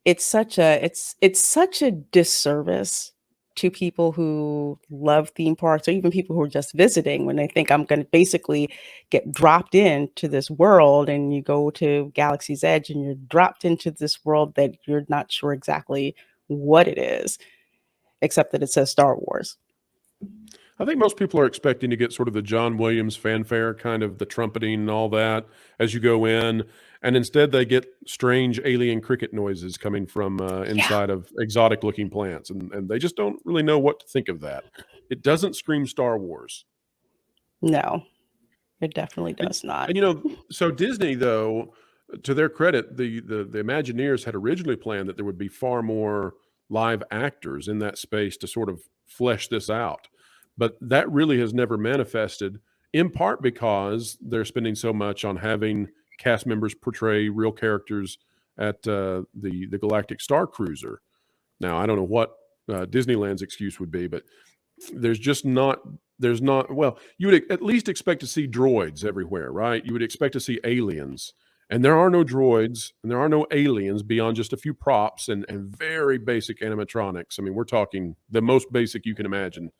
it's such a disservice to people who love theme parks, or even people who are just visiting, when they think I'm going to basically get dropped into this world, and you go to Galaxy's Edge and you're dropped into this world that you're not sure exactly what it is, except that it says Star Wars. I think most people are expecting to get sort of the John Williams fanfare, kind of the trumpeting and all that as you go in, and instead they get strange alien cricket noises coming from Yeah. inside of exotic-looking plants, and they just don't really know what to think of that. It doesn't scream Star Wars. No, it definitely And does not. and, so Disney, though, to their credit, the Imagineers had originally planned that there would be far more live actors in that space to sort of flesh this out. But that really has never manifested, in part because they're spending so much on having cast members portray real characters at the Galactic Star Cruiser. Now, I don't know what Disneyland's excuse would be, but there's just not there's not well, you would at least expect to see droids everywhere, right? You would expect to see aliens. And there are no droids and there are no aliens beyond just a few props and very basic animatronics. I mean, we're talking the most basic you can imagine.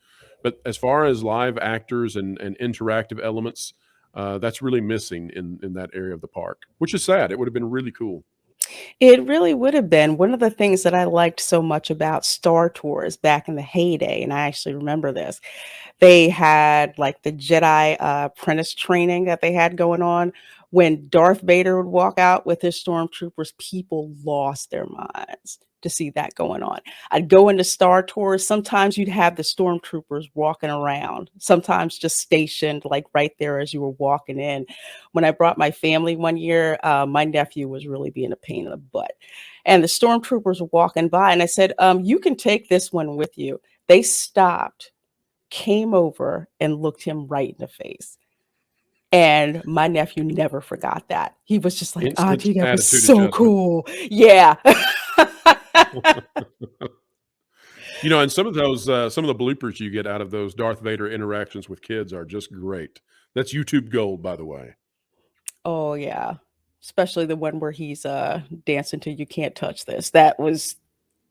But as far as live actors and interactive elements, that's really missing in that area of the park, which is sad. It would have been really cool. It really would have been. One of the things that I liked so much about Star Tours back in the heyday, and I actually remember this, they had like the Jedi apprentice training that they had going on. When Darth Vader would walk out with his stormtroopers, people lost their minds to see that going on. I'd go into Star Tours. Sometimes you'd have the stormtroopers walking around, sometimes just stationed like right there as you were walking in. When I brought my family one year, my nephew was really being a pain in the butt. And the stormtroopers were walking by, and I said, you can take this one with you. They stopped, came over, and looked him right in the face. And my nephew never forgot that. He was just like, Instant "Auntie, that was attitude so adjustment. cool." Yeah. And some of the bloopers you get out of those Darth Vader interactions with kids are just great. That's YouTube gold, by the way. Oh, yeah. Especially the one where he's, dancing to "You Can't Touch This." That's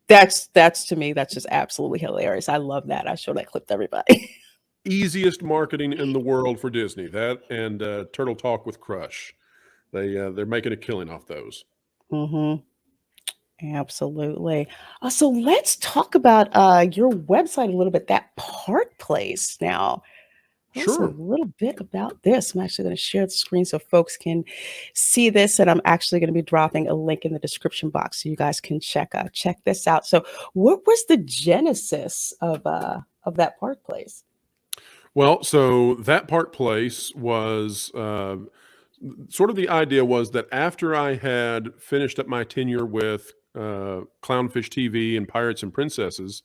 to me, that's just absolutely hilarious. I love that. I show that clip to everybody. Easiest marketing in the world for Disney. That and Turtle Talk with Crush. They're making a killing off those. Mhm. Absolutely. So let's talk about, your website a little bit, that Park Place now. Tell us a Sure. little bit about this. I'm actually going to share the screen so folks can see this, and I'm actually going to be dropping a link in the description box so you guys can check this out. So, what was the genesis of that Park Place? Well, so that Park Place was sort of the idea was that after I had finished up my tenure with Clownfish TV and Pirates and Princesses,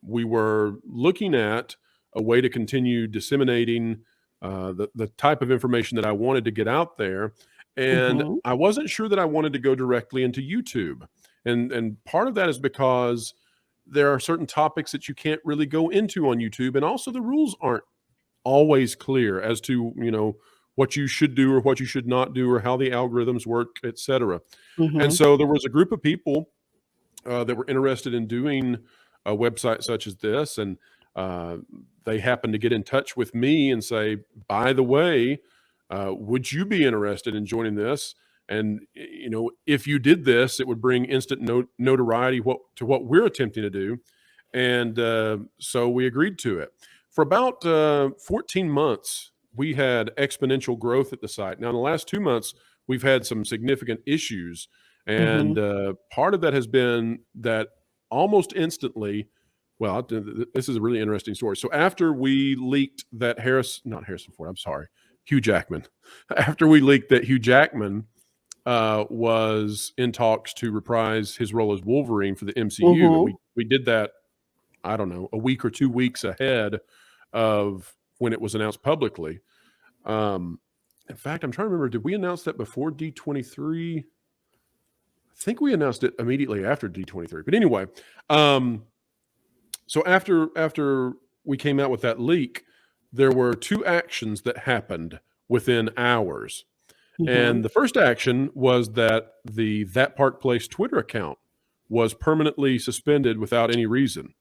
we were looking at a way to continue disseminating the type of information that I wanted to get out there. And Mhm. I wasn't sure that I wanted to go directly into YouTube. And part of that is because there are certain topics that you can't really go into on YouTube. And also the rules aren't always clear as to, what you should do or what you should not do or how the algorithms work, etc. And Mhm. so there was a group of people that were interested in doing a website such as this, and uh, they happened to get in touch with me and say, by the way, would you be interested in joining this? And if you did this, it would bring instant notoriety to what we're attempting to do. And so we agreed to it. For about 14 months, we had exponential growth at the site. Now, in the last 2 months, we've had some significant issues. And Mhm. part of that has been that almost instantly, well, this is a really interesting story. So after we leaked that not Harrison Ford, I'm sorry, Hugh Jackman. After we leaked that Hugh Jackman was in talks to reprise his role as Wolverine for the MCU, and Mhm. we did that, I don't know, a week or 2 weeks ahead of when it was announced publicly. Um, in fact, I'm trying to remember, did we announce that before D23? I think we announced it immediately after D23. But anyway, so after we came out with that leak, there were two actions that happened within hours. Mhm. And the first action was that the That Park Place Twitter account was permanently suspended without any reason.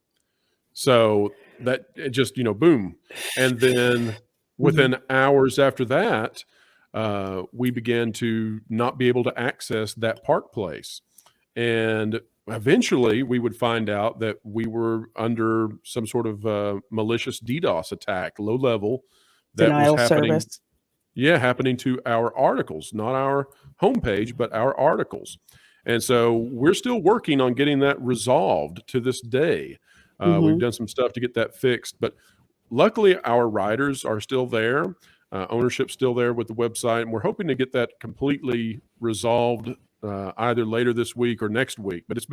So that it just, boom. And then Mhm. within hours after that, we began to not be able to access that Park Place. And eventually we would find out that we were under some sort of malicious DDoS attack, low level, that was Denial happening. service. Yeah, happening to our articles, not our homepage, but our articles. And so we're still working on getting that resolved to this day. We've Mhm. done some stuff to get that fixed, but luckily our writers are still there. Ownership's still there with the website, and we're hoping to get that completely resolved either later this week or next week. But it's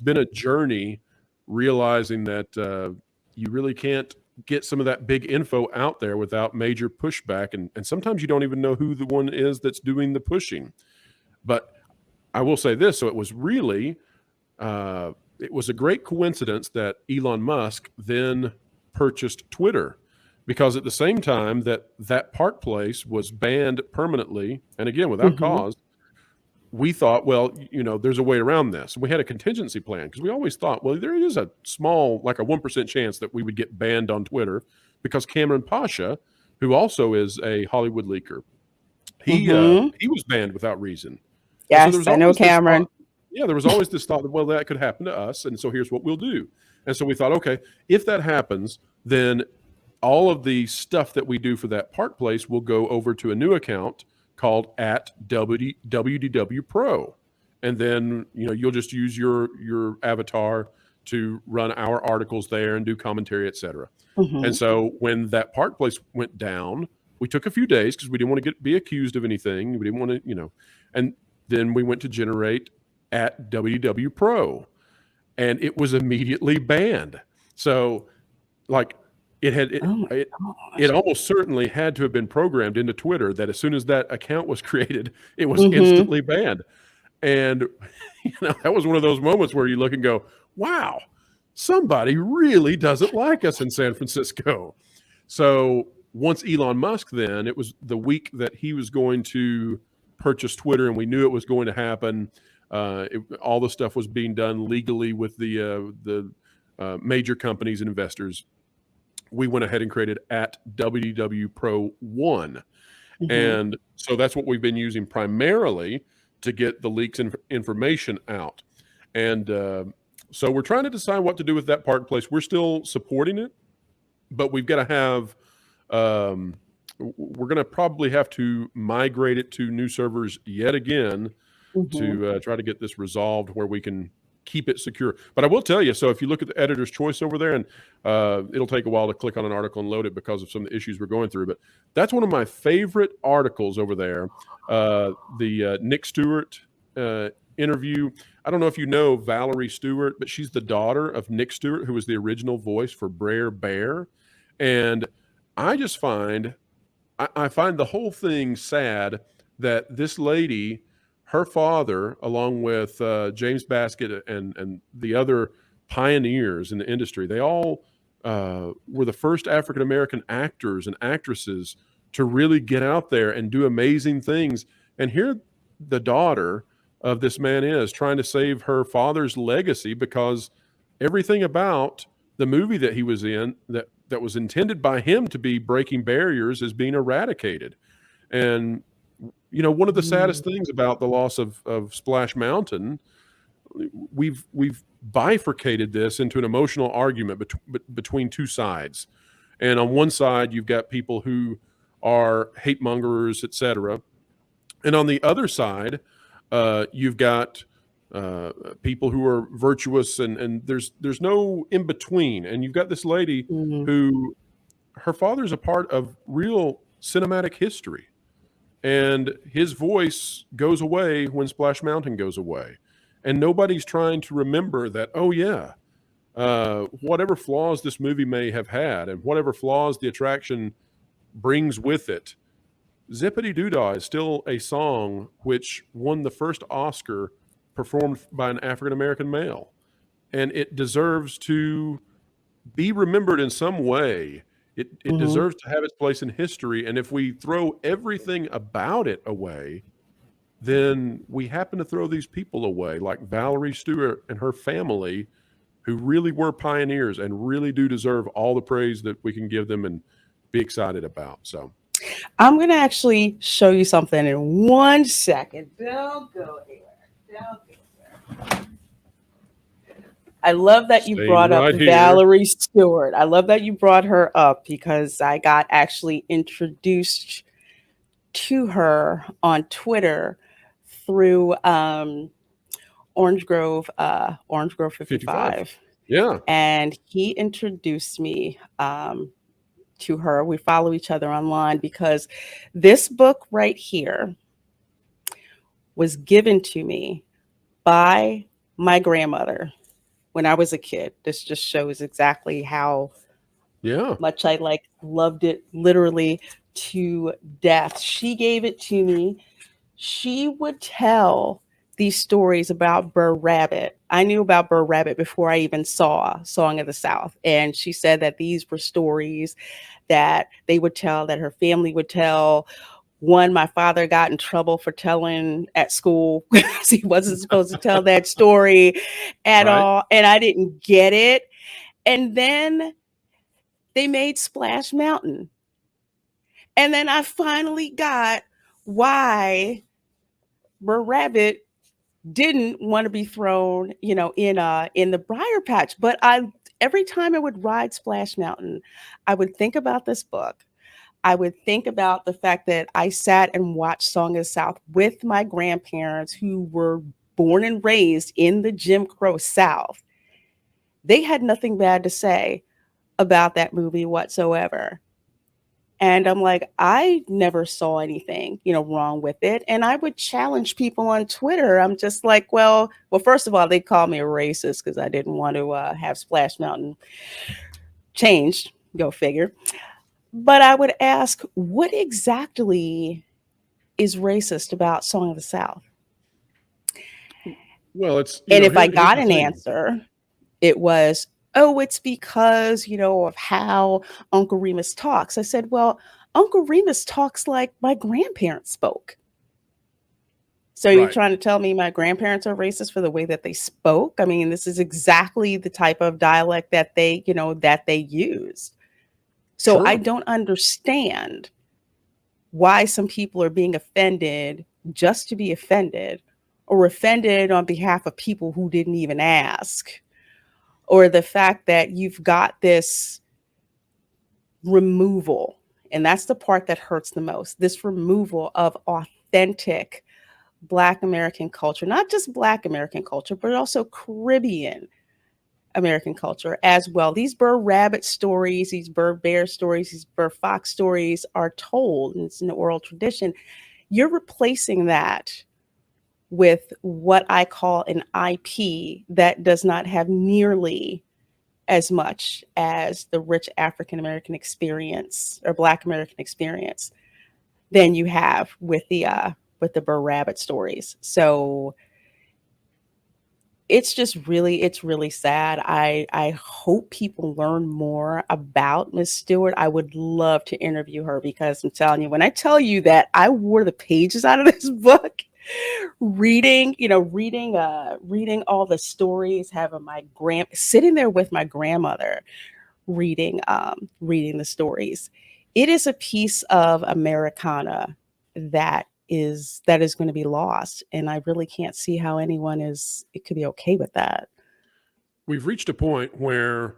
been a journey realizing that you really can't get some of that big info out there without major pushback. And sometimes you don't even know who the one is that's doing the pushing. But I will say this. So it was a great coincidence that Elon Musk then purchased Twitter, because at the same time that Park Place was banned permanently, and again, without Mhm. cause, we thought, well, there's a way around this. We had a contingency plan because we always thought, well, there is a small, like a 1% chance that we would get banned on Twitter, because Cameron Pasha, who also is a Hollywood leaker, Mhm. he was banned without reason. And so there Yes, was I know always this thought, Cameron. yeah, there was always this thought that, well, that could happen to us. And so here's what we'll do. And so we thought, okay, if that happens, then all of the stuff that we do for that Park Place will go over to a new account called at WDW Pro. And then, you'll just use your avatar to run our articles there and do commentary, etc. And Mhm. so when that Park Place went down, we took a few days because we didn't want to be accused of anything. We didn't want to, and then we went to generate at WDW Pro, and it was immediately banned. So like it had Oh my it gosh. almost certainly had to have been programmed into Twitter that as soon as that account was created, it was Mhm. instantly banned. And that was one of those moments where you look and go, wow, somebody really doesn't like us in San Francisco. So once Elon Musk, then it was the week that he was going to purchase Twitter, and we knew it was going to happen. All the stuff was being done legally with the major companies and investors. We went ahead and created at WDW Pro 1. Mhm. And so that's what we've been using primarily to get the leaks and information out. And so we're trying to decide what to do with that Park Place. We're still supporting it, but we've got to have, we're going to probably have to migrate it to new servers yet again Mhm. to try to get this resolved where we can keep it secure. But I will tell you, so if you look at the editor's choice over there, and it'll take a while to click on an article and load it because of some of the issues we're going through, but that's one of my favorite articles over there. The Nick Stewart interview. I don't know if you know Valerie Stewart, but she's the daughter of Nick Stewart, who was the original voice for Brer Bear. And I just find I find the whole thing sad that this lady, her father, along with James Baskett and the other pioneers in the industry, they all were the first African American actors and actresses to really get out there and do amazing things. And here, the daughter of this man is trying to save her father's legacy because everything about the movie that he was in that was intended by him to be breaking barriers is being eradicated. And one of the Mm, saddest things about the loss of Splash Mountain, we've bifurcated this into an emotional argument between two sides. And on one side, you've got people who are hate mongers, etc. And on the other side, you've got people who are virtuous, and there's no in between. And you've got this lady mm, who her father's a part of real cinematic history, and his voice goes away when Splash Mountain goes away, and nobody's trying to remember that. Oh yeah, whatever flaws this movie may have had, and whatever flaws the attraction brings with it, Zippity Doodah is still a song which won the first Oscar performed by an African American male. And it deserves to be remembered in some way. It mhm. deserves to have its place in history. And if we throw everything about it away, then we happen to throw these people away, like Valerie Stewart and her family, who really were pioneers and really do deserve all the praise that we can give them and be excited about. So I'm going to actually show you something in 1 second. Don't go anywhere. Don't go. I love that you staying brought up right here. Valerie Stewart. I love that you brought her up because I got actually introduced to her on Twitter through Orange Grove 55. 55. Yeah. And he introduced me to her. We follow each other online because this book right here was given to me by my grandmother when I was a kid. This just shows exactly how Yeah. much I loved it literally to death. She gave it to me. She would tell these stories about Burr Rabbit. I knew about Burr Rabbit before I even saw Song of the South. And she said that these were stories that they would tell, that her family would tell. One, my father got in trouble for telling at school because he wasn't supposed to tell that story at Right. all. And I didn't get it. And then they made Splash Mountain. And then I finally got why Burr Rabbit didn't want to be thrown, in the briar patch. But I every time I would ride Splash Mountain, I would think about this book. I would think about the fact that I sat and watched Song of the South with my grandparents who were born and raised in the Jim Crow South. They had nothing bad to say about that movie whatsoever. And I'm like, I never saw anything, wrong with it. And I would challenge people on Twitter. I'm just like, well, first of all, they called me a racist because I didn't want to have Splash Mountain changed. Go figure. But I would ask, what exactly is racist about Song of the South? Well, it's And if I here's got the an thing. answer, it was, oh, it's because, of how Uncle Remus talks. I said, well, Uncle Remus talks like my grandparents spoke. So you're Right. trying to tell me my grandparents are racist for the way that they spoke? I mean, this is exactly the type of dialect that they used. So I Sure. don't understand why some people are being offended just to be offended, or offended on behalf of people who didn't even ask, or the fact that you've got this removal, and that's the part that hurts the most, this removal of authentic Black American culture, not just Black American culture, but also Caribbean American culture as well. These Burr Rabbit stories, these Burr Bear stories, these Burr Fox stories are told, and it's an oral tradition. You're replacing that with what I call an IP that does not have nearly as much as the rich African American experience or Black American experience than you have with the Burr Rabbit stories. So it's really sad. I hope people learn more about Miss Stewart. I would love to interview her because I'm telling you, when I tell you that I wore the pages out of this book, reading, reading all the stories, having my sitting there with my grandmother reading the stories. It is a piece of Americana that is going to be lost, and I really can't see how anyone is it could be okay with that. We've reached a point where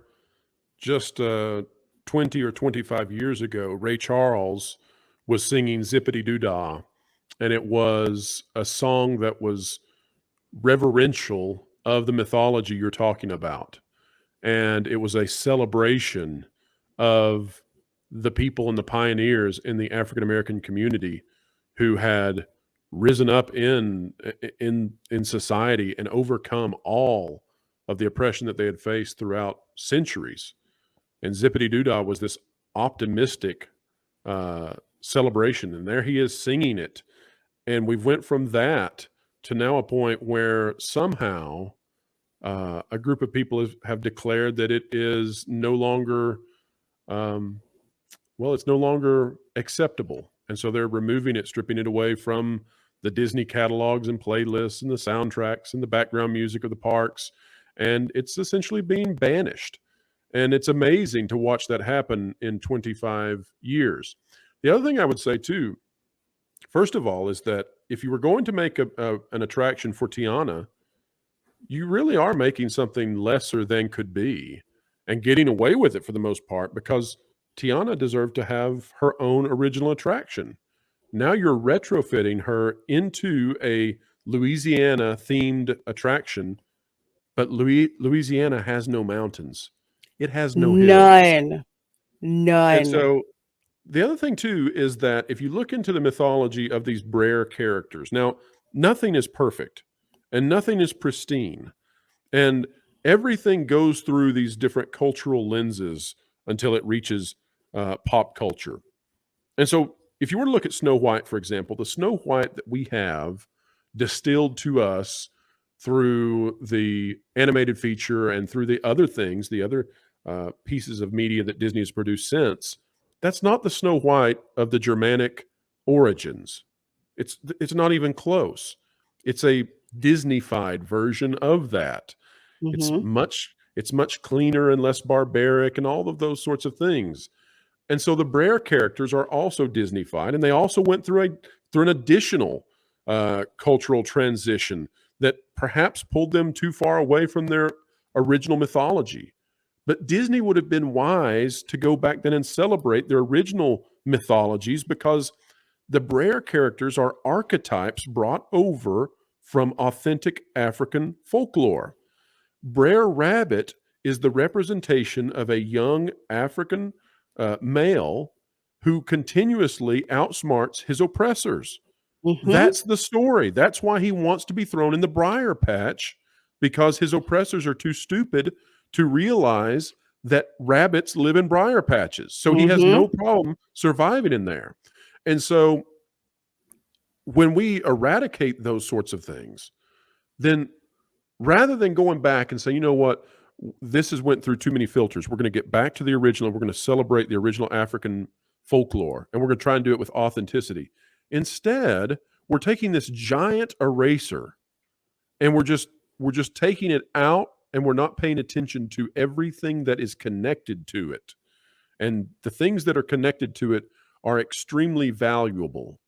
just 20 or 25 years ago, Ray Charles was singing Zippity Doo Dah, and it was a song that was reverential of the mythology you're talking about. And it was a celebration of the people and the pioneers in the African American community who had risen up in society and overcome all of the oppression that they had faced throughout centuries. And Zippity Doo Dah was this optimistic celebration, and there he is singing it. And we've went from that to now a point where somehow a group of people have declared that it is no longer, it's no longer acceptable. And so they're removing it, stripping it away from the Disney catalogs and playlists and the soundtracks and the background music of the parks. And it's essentially being banished. And it's amazing to watch that happen in 25 years. The other thing I would say, too, first of all, is that if you were going to make an attraction for Tiana, you really are making something lesser than could be and getting away with it for the most part, because Tiana deserved to have her own original attraction. Now you're retrofitting her into a Louisiana themed attraction, but Louisiana has no mountains. It has no hills. None. And None. so the other thing too is that if you look into the mythology of these Brer characters, now nothing is perfect and nothing is pristine. And everything goes through these different cultural lenses until it reaches pop culture. And so, if you were to look at Snow White, for example, the Snow White that we have distilled to us through the animated feature and through the other things, the other pieces of media that Disney has produced since, that's not the Snow White of the Germanic origins. It's not even close. It's a Disney-fied version of that. It's Hmm. much cleaner and less barbaric and all of those sorts of things. And so the Brer characters are also Disney-fied, and they also went through an additional cultural transition that perhaps pulled them too far away from their original mythology. But Disney would have been wise to go back then and celebrate their original mythologies, because the Brer characters are archetypes brought over from authentic African folklore. Brer Rabbit is the representation of a young African male who continuously outsmarts his oppressors. Hmm. That's the story. That's why he wants to be thrown in the briar patch, because his oppressors are too stupid to realize that rabbits live in briar patches. So he has Hmm. no problem surviving in there. And so when we eradicate those sorts of things, then rather than going back and saying, you know what, this has went through too many filters, we're going to get back to the original. We're going to celebrate the original African folklore, and we're going to try and do it with authenticity. Instead, we're taking this giant eraser and we're just taking it out, and we're not paying attention to everything that is connected to it. And the things that are connected to it are extremely valuable.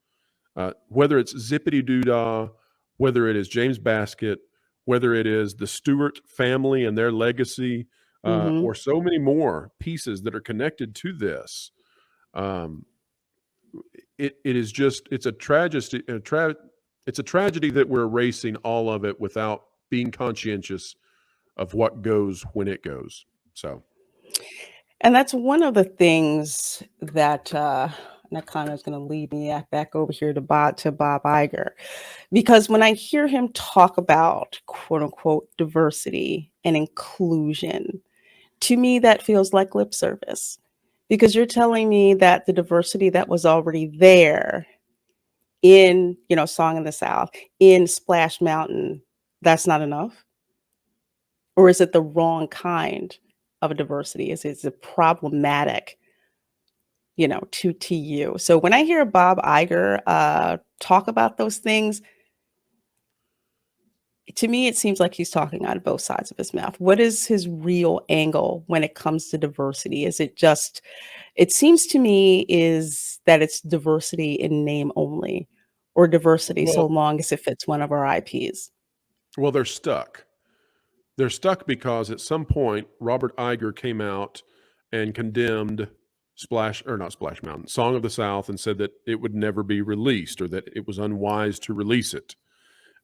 Whether it's Zippity Doo Dah, whether it is James Baskett, whether it is the Stewart family and their legacy, Hmm. or so many more pieces that are connected to this. Um, it is just, it's a tragedy. It's a tragedy that we're erasing all of it without being conscientious of what goes when it goes. So And that's one of the things that And that kind of is going to lead me back over here to Bob Iger. Because when I hear him talk about quote unquote diversity and inclusion, to me, that feels like lip service. Because you're telling me that the diversity that was already there in, Song in the South, in Splash Mountain, that's not enough? Or is it the wrong kind of a diversity? Is it problematic, to you? So when I hear Bob Iger talk about those things, to me, it seems like he's talking out of both sides of his mouth. What is his real angle when it comes to diversity? Is it just, it seems to me, is that it's diversity in name only, or diversity so Well, long as it fits one of our IPs? well, they're stuck. They're stuck because at some point Robert Iger came out and condemned not Splash Mountain, Song of the South, and said that it would never be released or that it was unwise to release it.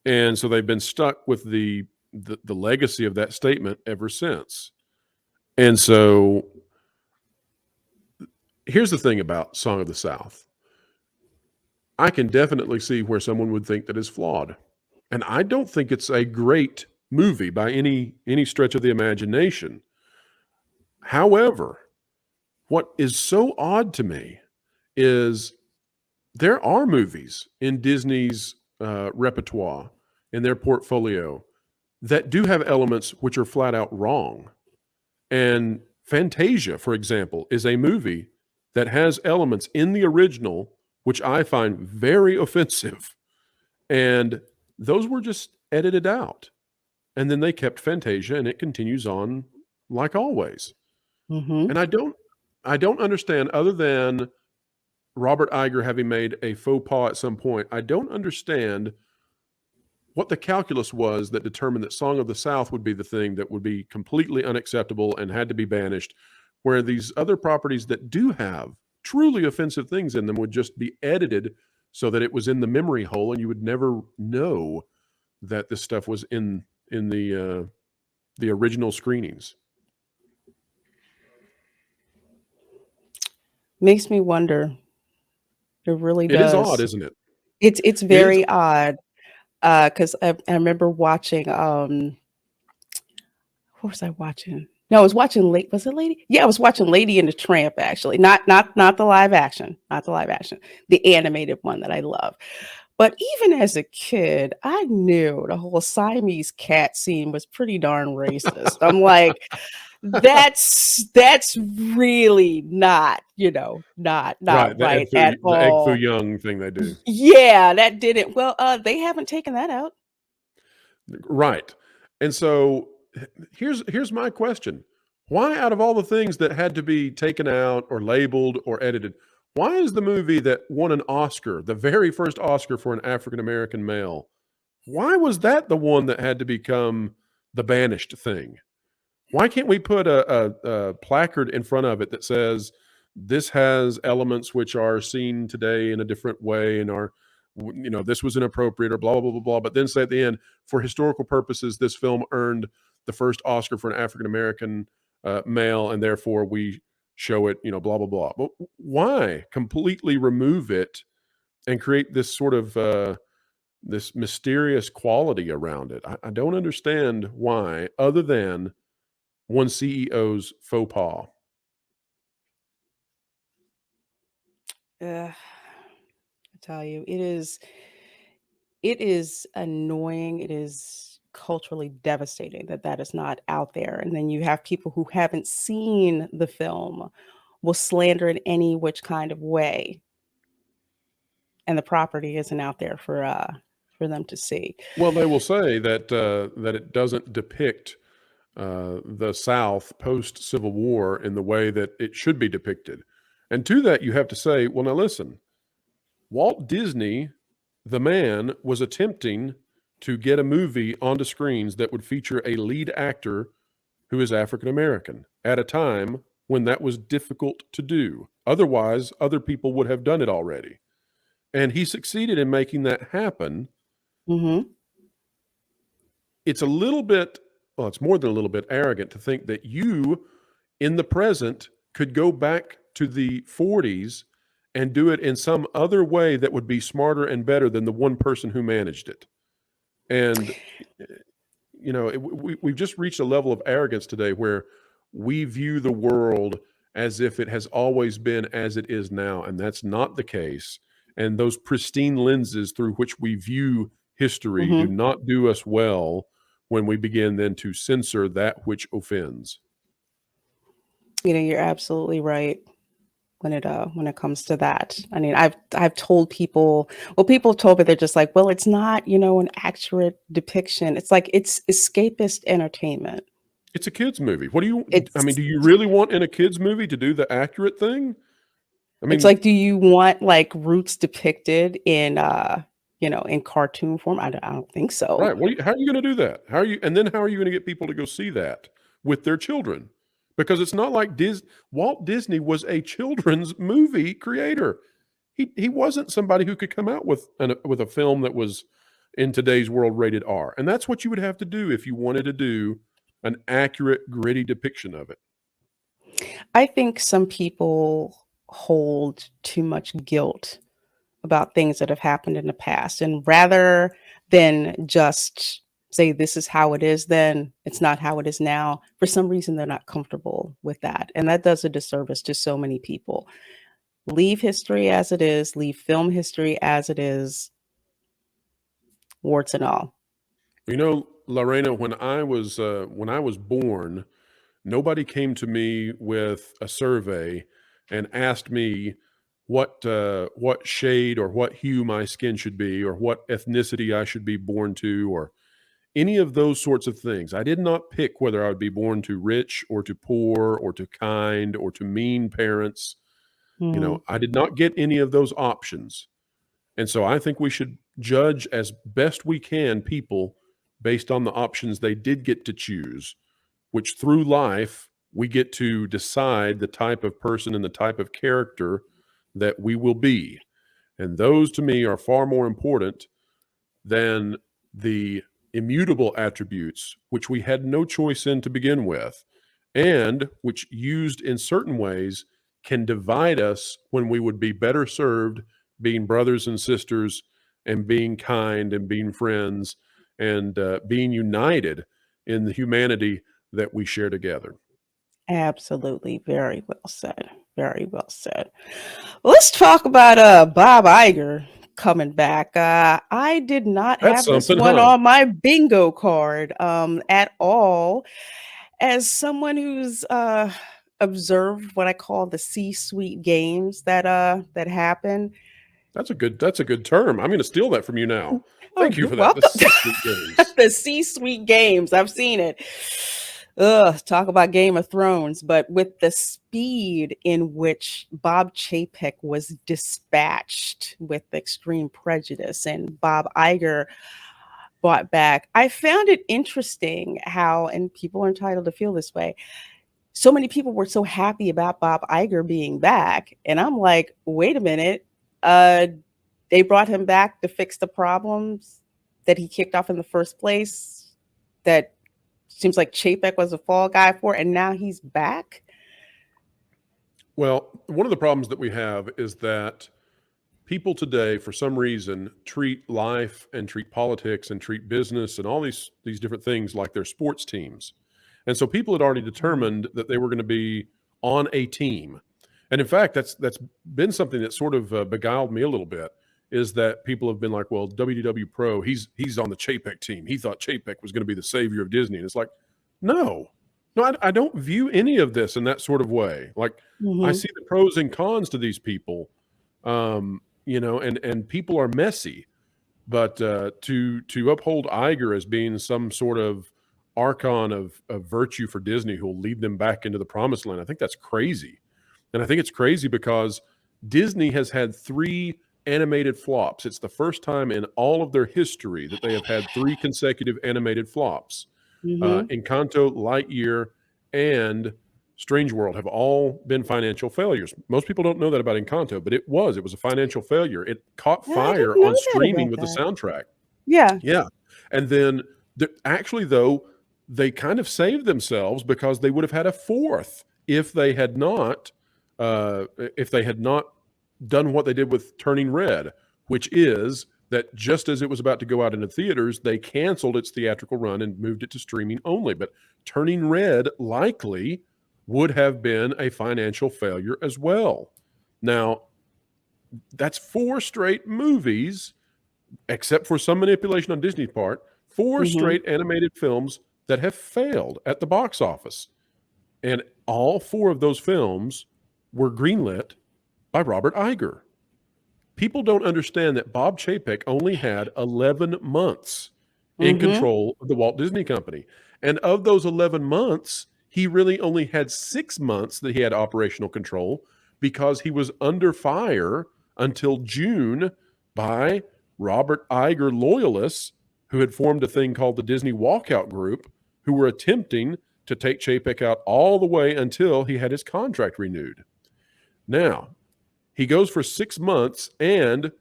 And so they've been stuck with the legacy of that statement ever since. And so here's the thing about Song of the South. I can definitely see where someone would think that is flawed. And I don't think it's a great movie by any stretch of the imagination. However, what is so odd to me is there are movies in Disney's repertoire, in their portfolio, that do have elements which are flat out wrong. And Fantasia, for example, is a movie that has elements in the original which I find very offensive. And those were just edited out. And then they kept Fantasia and it continues on like always. Mm-hmm. And I don't understand, other than Robert Iger having made a faux pas at some point, I don't understand what the calculus was that determined that Song of the South would be the thing that would be completely unacceptable and had to be banished, where these other properties that do have truly offensive things in them would just be edited so that it was in the memory hole and you would never know that this stuff was in the original screenings. Makes me wonder. It really It is odd, does. isn't it? It's It is. very odd, because I remember watching, what was I watching? No, I was watching was it Lady? Yeah, I was watching Lady and the Tramp, actually. Not the live action, not the live action, the animated one that I love. But even as a kid, I knew the whole Siamese cat scene was pretty darn racist. I'm like, that's really not, not Right, right at the egg foo all. young thing they do. Yeah, that didn't. Well, they haven't taken that out. Right. And so here's my question. Why, out of all the things that had to be taken out or labeled or edited, why is the movie that won an Oscar, the very first Oscar for an African American male, why was that the one that had to become the banished thing? Why can't we put a placard in front of it that says this has elements which are seen today in a different way and are, this was inappropriate or blah, blah, blah, blah, blah. But then say at the end, for historical purposes, this film earned the first Oscar for an African American male, and therefore we show it, blah, blah, blah. But why completely remove it and create this sort of this mysterious quality around it? I don't understand why, other than one CEO's faux pas. I tell you, it is annoying. It is culturally devastating that that is not out there. And then you have people who haven't seen the film will slander in any which kind of way, and the property isn't out there for them to see. Well, they will say that that it doesn't depict the South post Civil War in the way that it should be depicted. And to that, you have to say, well, now listen, Walt Disney, the man, was attempting to get a movie onto screens that would feature a lead actor who is African American at a time when that was difficult to do. Otherwise, other people would have done it already. And he succeeded in making that happen. Mm-hmm. It's a little bit, well, it's more than a little bit arrogant to think that you in the present could go back to the 40s and do it in some other way that would be smarter and better than the one person who managed it. And we've just reached a level of arrogance today where we view the world as if it has always been as it is now, and that's not the case. And those pristine lenses through which we view history do Mm-hmm. not do us well when we begin then to censor that which offends. You're absolutely right when it comes to that. I mean, I've told people, well, people told me they're just like, well, it's not, an accurate depiction. It's like it's escapist entertainment. It's a kids movie. What do you? I mean, It's do you really want in a kids movie to do the accurate thing? I it's mean, like, do you want like roots depicted in in cartoon form? I don't think so. right. How are you going to do that? And then how are you going to get people to go see that with their children? Because it's not like Walt Disney was a children's movie creator. He wasn't somebody who could come out with a film that was in today's world rated R. And that's what you would have to do if you wanted to do an accurate, gritty depiction of it. I think some people hold too much guilt about things that have happened in the past. And rather than just say this is how it is, then it's not how it is now. For some reason, they're not comfortable with that. And that does a disservice to so many people. Leave history as it is, leave film history as it is, warts and all. Lorena, when I was born, nobody came to me with a survey and asked me what shade or what hue my skin should be or what ethnicity I should be born to or any of those sorts of things. I did not pick whether I would be born to rich or to poor or to kind or to mean parents. Mhm. I did not get any of those options. And so I think we should judge as best we can people based on the options they did get to choose, which through life, we get to decide the type of person and the type of character that we will be. And those to me are far more important than the immutable attributes, which we had no choice in to begin with, and which used in certain ways can divide us when we would be better served being brothers and sisters and being kind and being friends and being united in the humanity that we share together. Absolutely. Very well said. Very well said. Let's talk about Bob Iger coming back. I did not That's have this something, one huh? on my bingo card at all. As someone who's observed what I call the C-suite games that happen. That's a good term. I'm going to steal that from you now. Oh, Thank you you're for that. The welcome. C-suite games. The C-suite games. I've seen it. Ugh, talk about Game of Thrones, but with the speed in which Bob Chapek was dispatched with extreme prejudice and Bob Iger brought back, I found it interesting how, and people are entitled to feel this way, so many people were so happy about Bob Iger being back. And I'm like, wait a minute. Uh, they brought him back to fix the problems that he kicked off in the first place. That seems like Chapek was a fall guy for, and now he's back. Well, one of the problems that we have is that people today, for some reason, treat life and treat politics and treat business and all these different things like they're sports teams. And so people had already determined that they were going to be on a team. And in fact, that's been something that sort of beguiled me a little bit. Is that people have been like, well, WDW Pro, he's on the Chapek team. He thought Chapek was going to be the savior of Disney, and it's like, no, I don't view any of this in that sort of way. Like, I Mm-hmm. see the pros and cons to these people, and people are messy. But to uphold Iger as being some sort of archon of virtue for Disney who will lead them back into the promised land, I think that's crazy. And I think it's crazy because Disney has had 3 animated flops. It's the first time in all of their history that they have had 3 consecutive animated flops. Mm-hmm. Encanto, Lightyear, and Strange World have all been financial failures. Most people don't know that about Encanto, but it was a financial failure. It caught Yeah, I fire didn't know on that streaming about with the that. soundtrack. Yeah. Yeah. And then actually, though, they kind of saved themselves because they would have had a 4th if they had not done what they did with Turning Red, which is that just as it was about to go out into theaters, they canceled its theatrical run and moved it to streaming only. But Turning Red likely would have been a financial failure as well. Now, that's 4 straight movies, except for some manipulation on Disney's part, 4 straight animated films that have failed at the box office. And all 4 of those films were greenlit by Robert Iger. People don't understand that Bob Chapek only had 11 months in control of the Walt Disney Company. And of those 11 months, he really only had 6 months that he had operational control because he was under fire until June by Robert Iger loyalists who had formed a thing called the Disney Walkout Group, who were attempting to take Chapek out all the way until he had his contract renewed. Now, he goes for 6 months and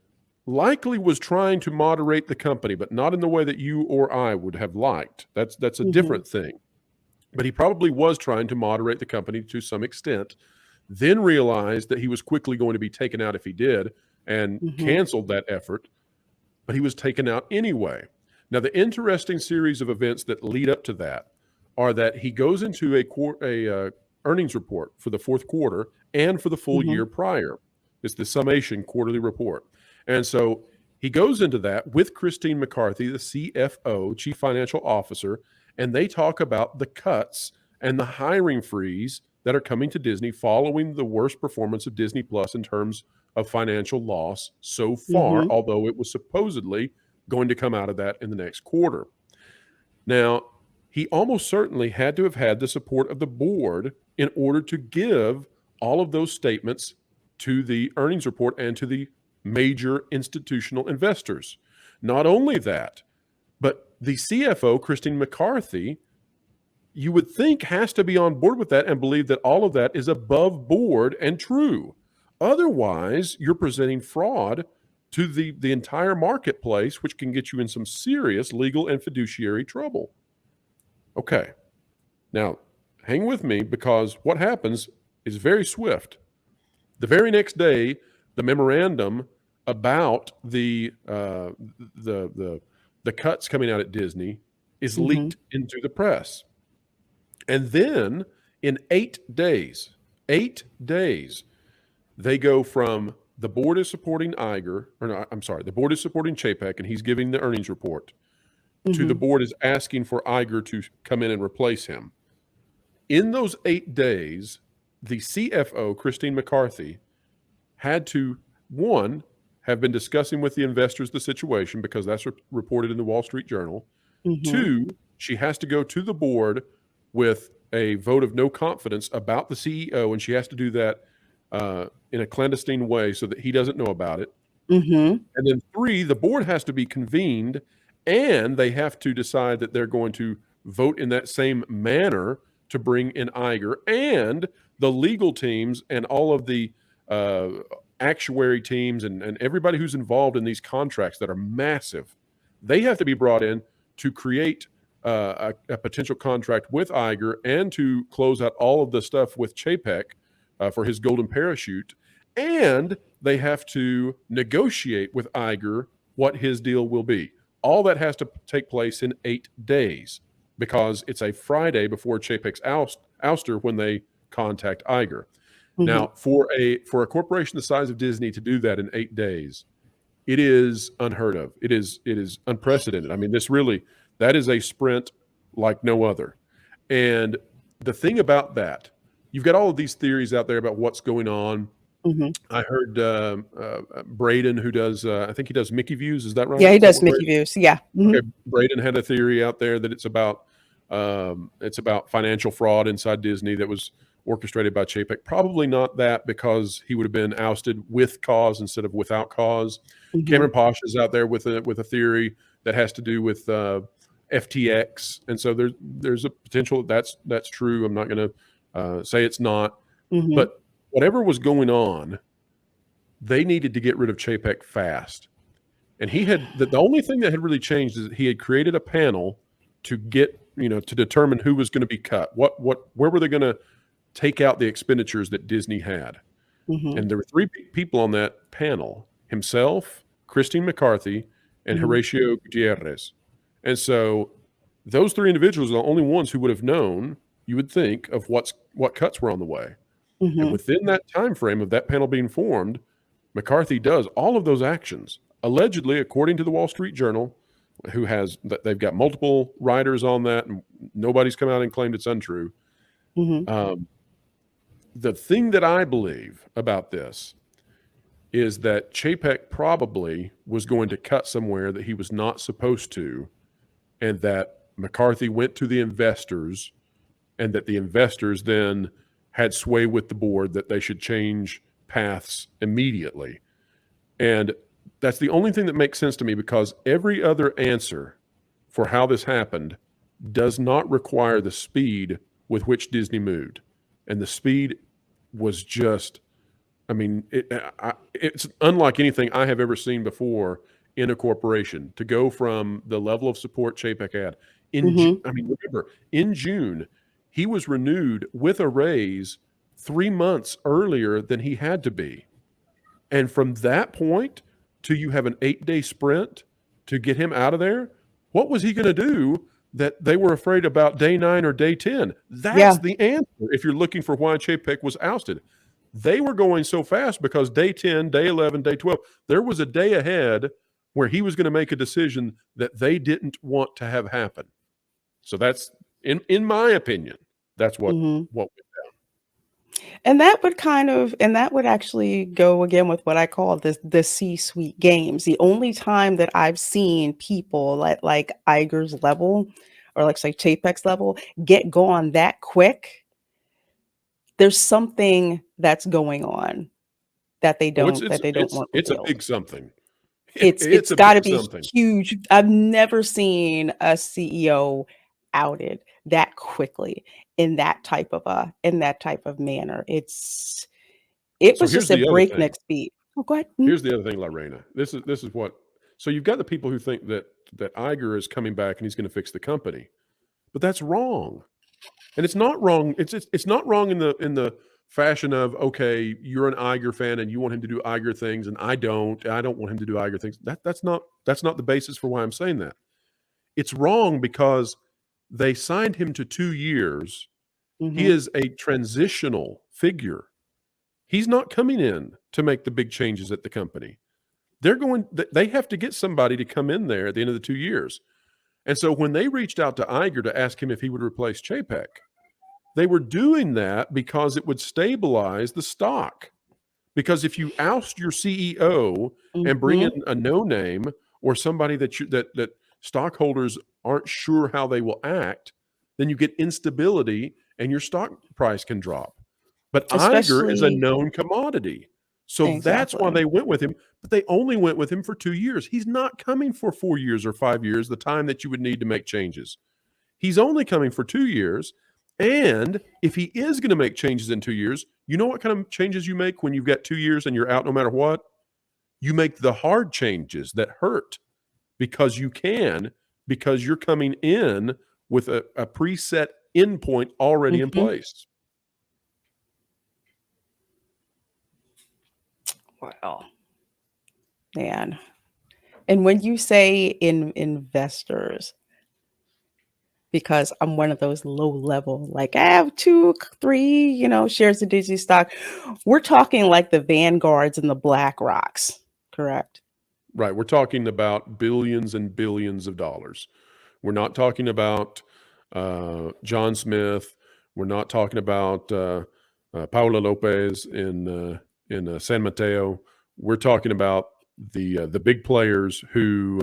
likely was trying to moderate the company, but not in the way that you or I would have liked. That's a different thing. But he probably was trying to moderate the company to some extent, then realized that he was quickly going to be taken out if he did, and canceled that effort. But he was taken out anyway. Now, the interesting series of events that lead up to that are that he goes into a earnings report for the fourth quarter and for the full year prior. It's the summation quarterly report. And so he goes into that with Christine McCarthy, the CFO, Chief Financial Officer, and they talk about the cuts and the hiring freeze that are coming to Disney following the worst performance of Disney Plus in terms of financial loss so far, although it was supposedly going to come out of that in the next quarter. Now, he almost certainly had to have had the support of the board in order to give all of those statements to the earnings report and to the major institutional investors. Not only that, but the CFO, Christine McCarthy, you would think has to be on board with that and believe that all of that is above board and true. Otherwise, you're presenting fraud to the entire marketplace, which can get you in some serious legal and fiduciary trouble. Okay, now hang with me, because what happens is very swift. The very next day, the memorandum about the cuts coming out at Disney is leaked into the press. And then in 8 days, they go from the board is supporting Iger, or no, I'm sorry, the board is supporting Chapek, and he's giving the earnings report, to the board is asking for Iger to come in and replace him. In those 8 days, the CFO, Christine McCarthy, had to, one, have been discussing with the investors the situation, because that's reported in the Wall Street Journal. Two, she has to go to the board with a vote of no confidence about the CEO, and she has to do that in a clandestine way so that he doesn't know about it. And then 3, the board has to be convened, and they have to decide that they're going to vote in that same manner to bring in Iger, and the legal teams and all of the actuary teams and everybody who's involved in these contracts that are massive, they have to be brought in to create a potential contract with Iger and to close out all of the stuff with Chapek for his golden parachute. And they have to negotiate with Iger what his deal will be. All that has to take place in 8 days, because it's a Friday before Chapek's ouster when they contact Iger. Now, for a corporation the size of Disney to do that in 8 days, it is unheard of. It is unprecedented. I mean, that is a sprint like no other. And the thing about that, you've got all of these theories out there about what's going on. I heard Braden, who does, I think he does Mickey Views. Is that right? Yeah, he does Mickey Views. Yeah. Okay. Braden had a theory out there that it's about financial fraud inside Disney that was orchestrated by Chapek. Probably not that, because he would have been ousted with cause instead of without cause. Cameron Posh is out there with a theory that has to do with FTX, and so there's a potential that's true. I'm not going to say it's not, but whatever was going on, they needed to get rid of Chapek fast. And he had the only thing that had really changed is that he had created a panel to get, to determine who was going to be cut. Where were they going to take out the expenditures that Disney had? Mhm. And there were three people on that panel: himself, Christine McCarthy, and Mhm. Horatio Gutierrez. And so those three individuals are the only ones who would have known, you would think, of what cuts were on the way. And Mhm. within that time frame of that panel being formed, McCarthy does all of those actions, allegedly, according to the Wall Street Journal, who has they've got multiple writers on that, and nobody's come out and claimed it's untrue. Mhm. Um, the thing that I believe about this is that Chapek probably was going to cut somewhere that he was not supposed to, and that McCarthy went to the investors, and that the investors then had sway with the board that they should change paths immediately. And that's the only thing that makes sense to me, because every other answer for how this happened does not require the speed with which Disney moved. And the speed was just, I mean, it's unlike anything I have ever seen before in a corporation, to go from the level of support Chapek had. Mhm. I mean, remember, in June, he was renewed with a raise 3 months earlier than he had to be. And from that point to you have an 8-day sprint to get him out of there, what was he going to do that they were afraid about day 9 or day 10? That's Yeah. the answer if you're looking for why Chapek was ousted. They were going so fast because day 10, day 11, day 12, there was a day ahead where he was going to make a decision that they didn't want to have happen. So that's, in my opinion, that's Mhm. what And that would actually go again with what I call the C-suite games. The only time that I've seen people at like Iger's level or like say Chapek's level get gone that quick, there's something that's going on oh, it's that it's they don't it's want it's a revealed. big something. It's It's a gotta big be something. huge. I've never seen a CEO outed that quickly in that type of manner. It So was here's just at the other thing. breakneck speed. Oh, go ahead. Mhm. Here's the other thing, Lorena. This is what. So you've got the people who think that Iger is coming back and he's going to fix the company, but that's wrong. And it's not wrong. It's not wrong in the fashion of, okay, you're an Iger fan and you want him to do Iger things, and I don't. I don't want him to do Iger things. That's not the basis for why I'm saying that. It's wrong because they signed him to 2 years. He Mhm. is a transitional figure. He's not coming in to make the big changes at the company. They have to get somebody to come in there at the end of the 2 years. And so when they reached out to Iger to ask him if he would replace Chapek, they were doing that because it would stabilize the stock. Because if you oust your CEO and bring in Mhm. a no name, or somebody that stockholders aren't sure how they will act, then you get instability and your stock price can drop. But Iger is a Especially known commodity. So that's why exactly. they went with him, but they only went with him for 2 years. He's not coming for 4 years or 5 years, the time that you would need to make changes. He's only coming for 2 years. And if he is going to make changes in 2 years, you know what kind of changes you make when you've got 2 years and you're out no matter what? You make the hard changes that hurt, because you can, because you're coming in with a preset endpoint already in Mhm. place. Wow, man. And when you say in investors, because I'm one of those low level, like I have 2, 3, shares of Disney stock. We're talking like the Vanguards and the Black Rocks, correct? Right. We're talking about billions and billions of dollars. We're not talking about John Smith. We're not talking about Paula Lopez in San Mateo. We're talking about the big players who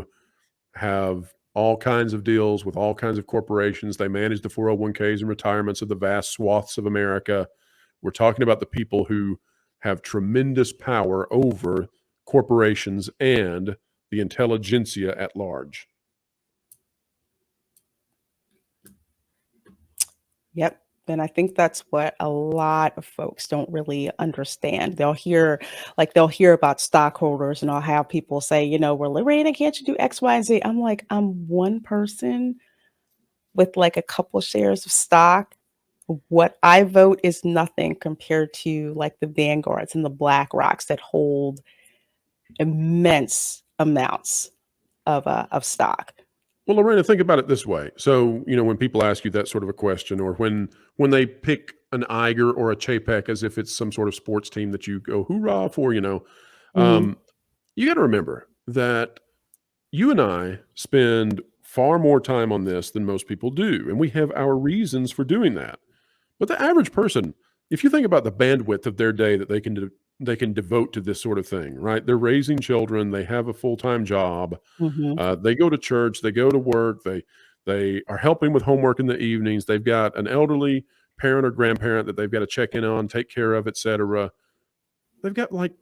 have all kinds of deals with all kinds of corporations. They manage the 401ks and retirements of the vast swaths of America. We're talking about the people who have tremendous power over corporations and the intelligentsia at large. Yep. And I think that's what a lot of folks don't really understand. They'll hear about stockholders and I'll have people say, well, Lorena, can't you do X, Y, and Z? I'm like, I'm one person with like a couple shares of stock. what I vote is nothing compared to like the Vanguards and the Black Rocks that hold immense amounts of stock. Well, Lorena, think about it this way. So, when people ask you that sort of a question, or when they pick an Iger or a Chapek as if it's some sort of sports team that you go hoorah for, Mhm. you got to remember that you and I spend far more time on this than most people do, and we have our reasons for doing that. But the average person, if you think about the bandwidth of their day that they can devote to this sort of thing, right? They're raising children, they have a full-time job, Mhm. they go to church, they go to work, they are helping with homework in the evenings, they've got an elderly parent or grandparent that they've got to check in on, take care of, etc. They've got like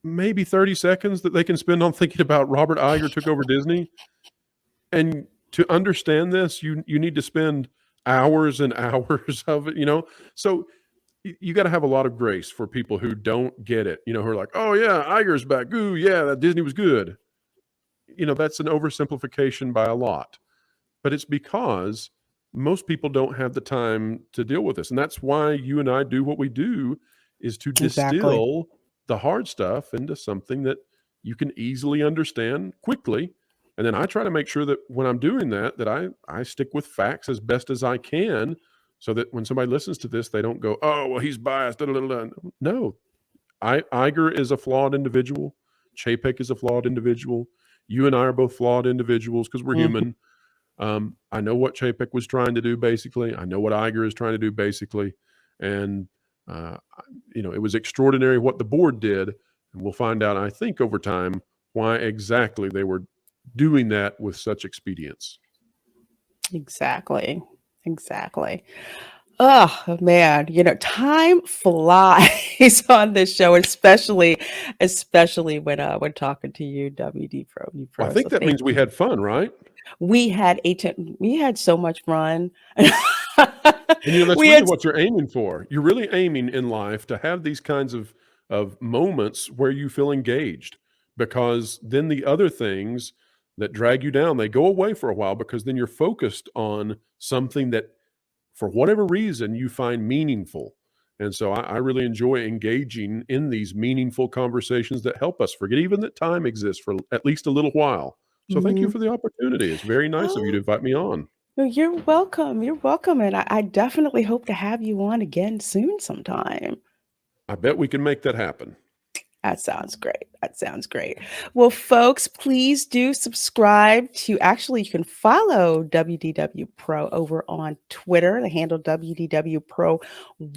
maybe 30 seconds that they can spend on thinking about Robert Iger took over Disney. And to understand this, you need to spend hours and hours of it. So you got to have a lot of grace for people who don't get it, who are like, oh yeah, Iger's back. Ooh, yeah, that Disney was good. That's an oversimplification by a lot. But it's because most people don't have the time to deal with this. And that's why you and I do what we do, is to Exactly. distill the hard stuff into something that you can easily understand quickly. And then I try to make sure that when I'm doing that, that I stick with facts as best as I can, so that when somebody listens to this, they don't go, oh, well, he's biased. Da, da, da, da. No, Iger is a flawed individual. Chapek is a flawed individual. You and I are both flawed individuals because we're Mhm. human. I know what Chapek was trying to do basically. I know what Iger is trying to do basically. And, uh, it was extraordinary what the board did. And we'll find out, I think, over time, why exactly they were doing that with such expedience. Exactly. Exactly. Oh man, time flies on this show, especially when talking to you, WD Pro, new Well, I Pro. think So that thank means we you. had fun, right? We had so much fun. And that's we really had what you're aiming for. You're really aiming in life to have these kinds of moments where you feel engaged, because then the other things that drag you down, they go away for a while, because then you're focused on something that for whatever reason you find meaningful. And so I really enjoy engaging in these meaningful conversations that help us forget even that time exists for at least a little while. So thank you Mhm. for the opportunity. It's very nice of you to Oh, invite me on. no, you're welcome. You're welcome. And I definitely hope to have you on again soon sometime. I bet we can make that happen. That sounds great. That sounds great. Well, folks, please do subscribe to actually, you can follow WDW Pro over on Twitter, the handle WDW Pro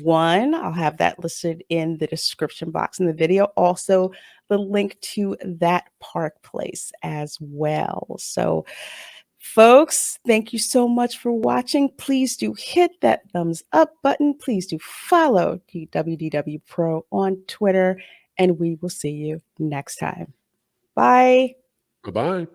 1. I'll have that listed in the description box in the video. Also, the link to that park place as well. So, folks, thank you so much for watching. Please do hit that thumbs up button. Please do follow the WDW Pro on Twitter, and we will see you next time. Bye. Bye bye.